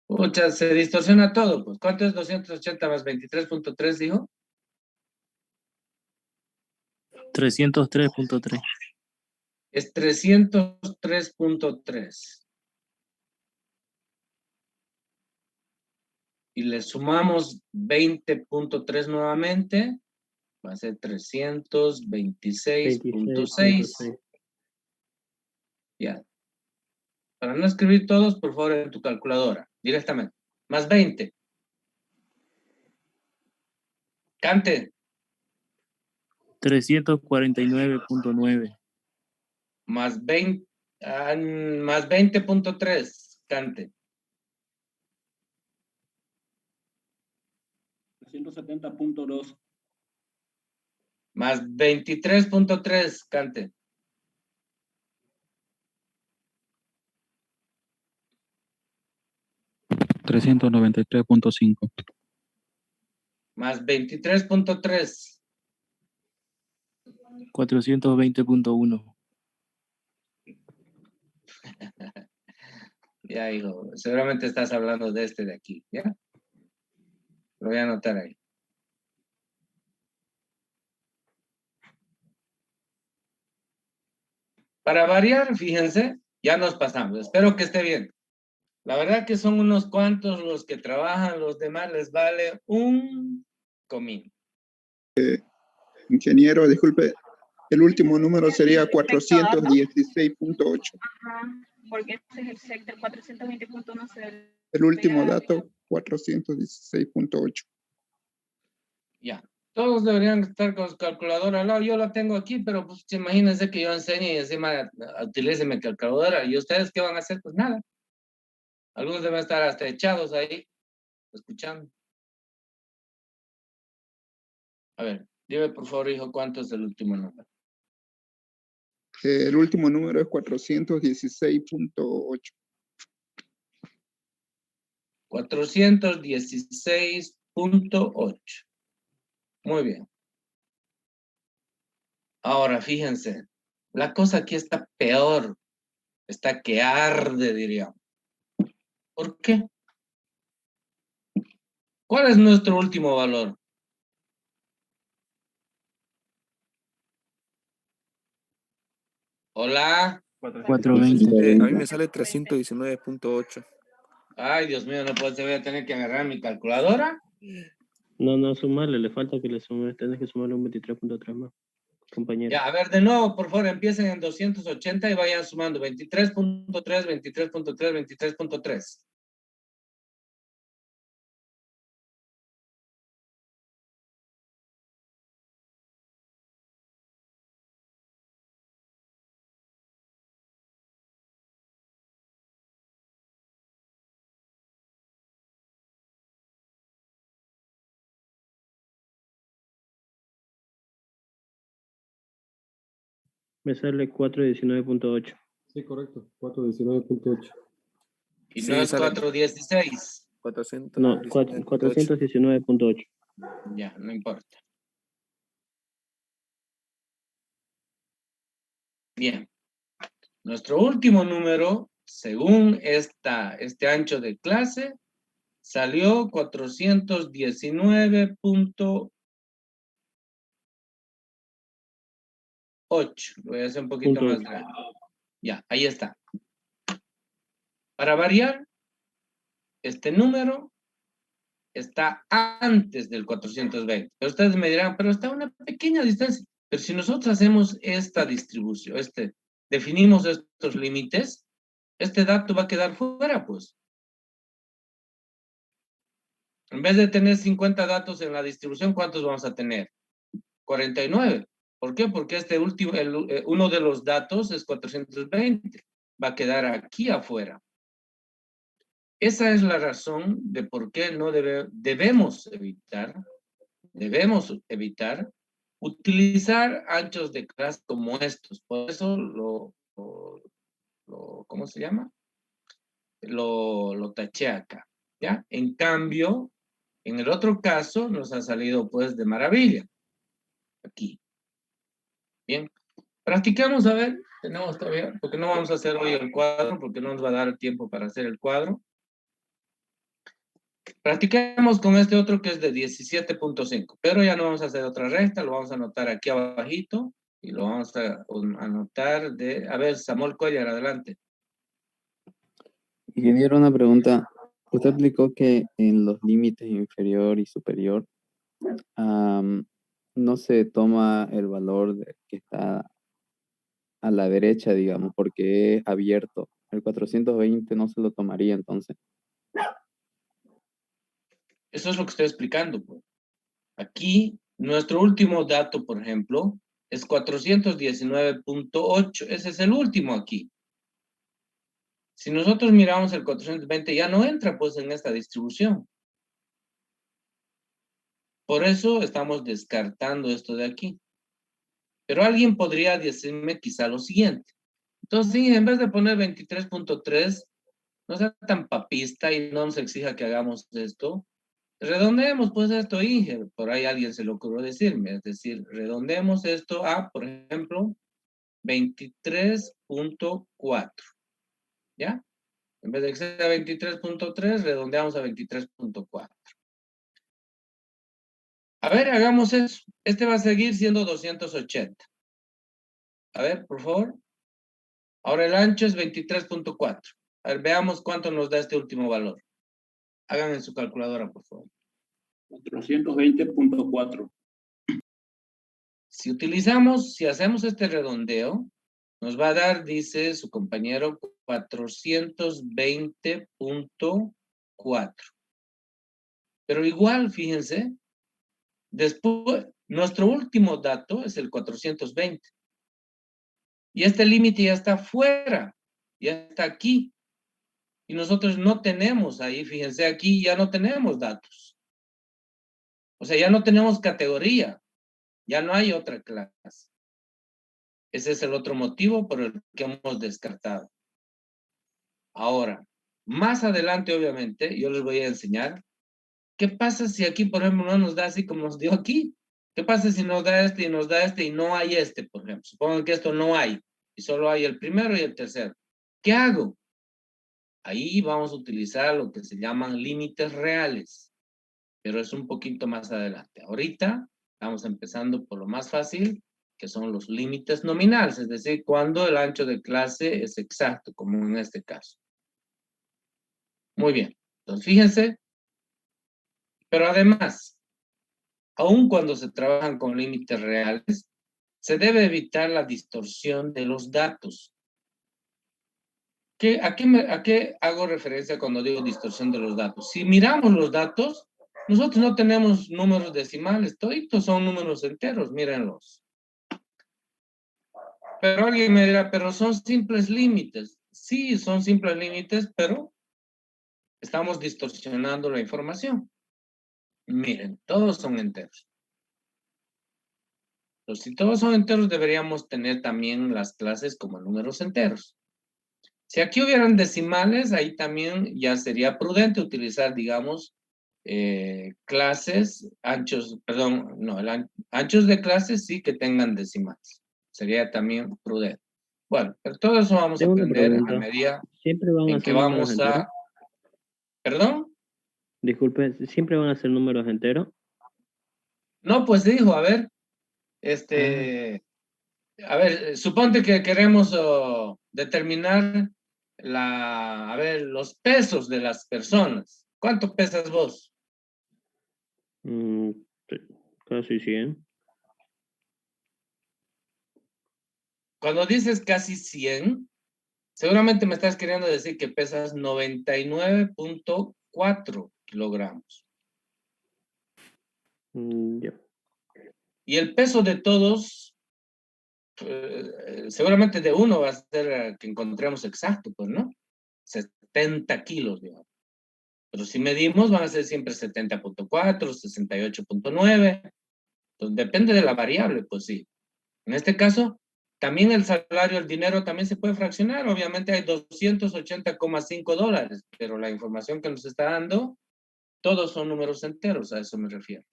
Pucha, se distorsiona todo, pues, ¿cuánto es 280 más 23.3, dijo? 303.3. Es 303.3. Y le sumamos 20.3 nuevamente, va a ser 326.6. Ya. Para no escribir todos, por favor, en tu calculadora, directamente. Más 20. Cante. 349.9. Más 20. Más 20.3. Cante. 370.2. Más 23.3. Cante. 393.5. Más 23.3. 420.1. Ya, hijo, seguramente estás hablando de este de aquí, ¿ya? Lo voy a anotar ahí. Para variar, fíjense, ya nos pasamos. Espero que esté bien. La verdad que son unos cuantos los que trabajan, los demás les vale un comino. Ingeniero, disculpe, el último número sería 416.8. Ajá, porque ese es el sector 420.1. El último dato, 416.8. Ya. Todos deberían estar con su calculadora al lado. Yo la tengo aquí, pero pues imagínense que yo enseñe y encima utilice mi calculadora. ¿Y ustedes qué van a hacer? Pues nada. Algunos deben estar hasta echados ahí, escuchando. A ver, dime por favor, hijo, ¿cuánto es el último número? El último número es 416.8. 416.8. Muy bien. Ahora, fíjense, la cosa aquí está peor. Está que arde, diríamos. ¿Por qué? ¿Cuál es nuestro último valor? Hola. 420. A mí me sale 319.8. Ay, Dios mío, no puedo, voy a tener que agarrar mi calculadora. No, sumarle, le falta que le sume, tienes que sumarle un 23.3 más, compañero. Ya, a ver, de nuevo, por favor, empiecen en 280 y vayan sumando 23.3, 23.3, 23.3. Me sale 419.8. Sí, correcto. 419.8. Y Sí, no es sale 416. 400. No, 419.8. Ya, no importa. Bien. Nuestro último número, según este ancho de clase, salió 419.8. Lo voy a hacer un poquito más grande. Ya, ahí está. Para variar, este número está antes del 420. Pero ustedes me dirán, pero está a una pequeña distancia. Pero si nosotros hacemos esta distribución, definimos estos límites, este dato va a quedar fuera, pues. En vez de tener 50 datos en la distribución, ¿cuántos vamos a tener? 49. ¿Por qué? Porque este último, uno de los datos es 420. Va a quedar aquí afuera. Esa es la razón de por qué no debemos evitar utilizar anchos de clase como estos. Por eso ¿cómo se llama? Lo taché acá, ¿ya? En cambio, en el otro caso nos ha salido pues de maravilla. Aquí. Bien. Practicamos, a ver. Tenemos todavía, porque no vamos a hacer hoy el cuadro, porque no nos va a dar tiempo para hacer el cuadro. Practiquemos con este otro que es de 17.5, pero ya no vamos a hacer otra recta, lo vamos a anotar aquí abajito y lo vamos a anotar a ver, Samuel Cuellar, adelante. Ingeniero, una pregunta. Usted explicó que en los límites inferior y superior no se toma el valor que está a la derecha, digamos, porque es abierto. El 420 no se lo tomaría entonces. Eso es lo que estoy explicando, pues. Aquí, nuestro último dato, por ejemplo, es 419.8. Ese es el último aquí. Si nosotros miramos el 420, ya no entra, pues, en esta distribución. Por eso estamos descartando esto de aquí. Pero alguien podría decirme quizá lo siguiente. Entonces, sí, en vez de poner 23.3, no sea tan papista y no nos exija que hagamos esto. Redondeemos pues esto, Inge. Por ahí alguien se le ocurrió decirme. Es decir, redondeemos esto a, por ejemplo, 23.4. ¿Ya? En vez de que sea 23.3, redondeamos a 23.4. A ver, hagamos eso. Este va a seguir siendo 280. A ver, por favor. Ahora el ancho es 23.4. A ver, veamos cuánto nos da este último valor. Hagan en su calculadora, por favor. 420.4. Si hacemos este redondeo, nos va a dar, dice su compañero, 420.4. Pero igual, fíjense, después, nuestro último dato es el 420. Y este límite ya está fuera, ya está aquí. Y nosotros no tenemos ahí, fíjense, aquí ya no tenemos datos. O sea, ya no tenemos categoría, ya no hay otra clase. Ese es el otro motivo por el que hemos descartado. Ahora, más adelante, obviamente, yo les voy a enseñar qué pasa si aquí, por ejemplo, no nos da así como nos dio aquí. ¿Qué pasa si nos da este y nos da este y no hay este, por ejemplo? Supongan que esto no hay y solo hay el primero y el tercero. ¿Qué hago? Ahí vamos a utilizar lo que se llaman límites reales, pero es un poquito más adelante. Ahorita estamos empezando por lo más fácil, que son los límites nominales, es decir, cuando el ancho de clase es exacto, como en este caso. Muy bien, entonces fíjense, pero además, aun cuando se trabajan con límites reales, se debe evitar la distorsión de los datos. ¿A qué hago referencia cuando digo distorsión de los datos? Si miramos los datos, nosotros no tenemos números decimales, todos son números enteros, mírenlos. Pero alguien me dirá, pero son simples límites. Sí, son simples límites, pero estamos distorsionando la información. Miren, todos son enteros. Entonces, si todos son enteros, deberíamos tener también las clases como números enteros. Si aquí hubieran decimales, ahí también ya sería prudente utilizar, digamos, anchos de clases sí que tengan decimales. Sería también prudente. Bueno, pero todo eso vamos a Tengo una aprender a pregunta. medida ¿Siempre van a en que ser números vamos enteros? a... ¿Perdón? Disculpe, ¿siempre van a ser números enteros? No, pues dijo, a ver, suponte que queremos determinar los pesos de las personas. ¿Cuánto pesas vos? Mm, sí, casi 100. Cuando dices casi 100, seguramente me estás queriendo decir que pesas 99.4 kilogramos. Ya. Y el peso de todos, seguramente de uno va a ser que encontremos exacto, pues, ¿no? 70 kilos, digamos. Pero si medimos, van a ser siempre 70.4, 68.9. Entonces, depende de la variable, pues sí. En este caso, también el salario, el dinero también se puede fraccionar. Obviamente hay $280,5, pero la información que nos está dando, todos son números enteros, a eso me refiero.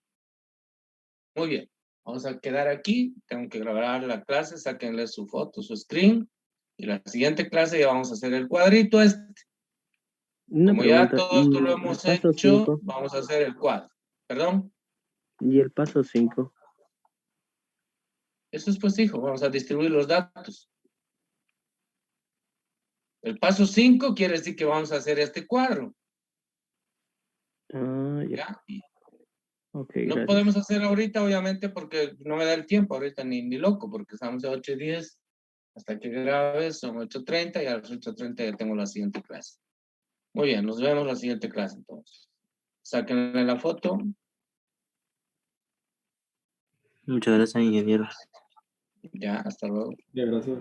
Muy bien. Vamos a quedar aquí. Tengo que grabar la clase. Sáquenle su foto, su screen. Y la siguiente clase ya vamos a hacer el cuadrito este. Una Como ya pregunta, todo esto ¿y lo el hemos paso hecho, 5? vamos a hacer el cuadro. ¿Perdón? ¿Y el paso 5? Eso es pues, hijo. Vamos a distribuir los datos. El paso 5 quiere decir que vamos a hacer este cuadro. Ah, ya. ¿Ya? Y Ok, no gracias. podemos hacer ahorita, obviamente, porque no me da el tiempo ahorita ni loco, porque estamos a 8:10. Hasta que grabes son 8:30 y a las 8:30 ya tengo la siguiente clase. Muy bien, nos vemos en la siguiente clase entonces. Sáquenle la foto. Muchas gracias, ingeniero. Ya, hasta luego. Ya, gracias.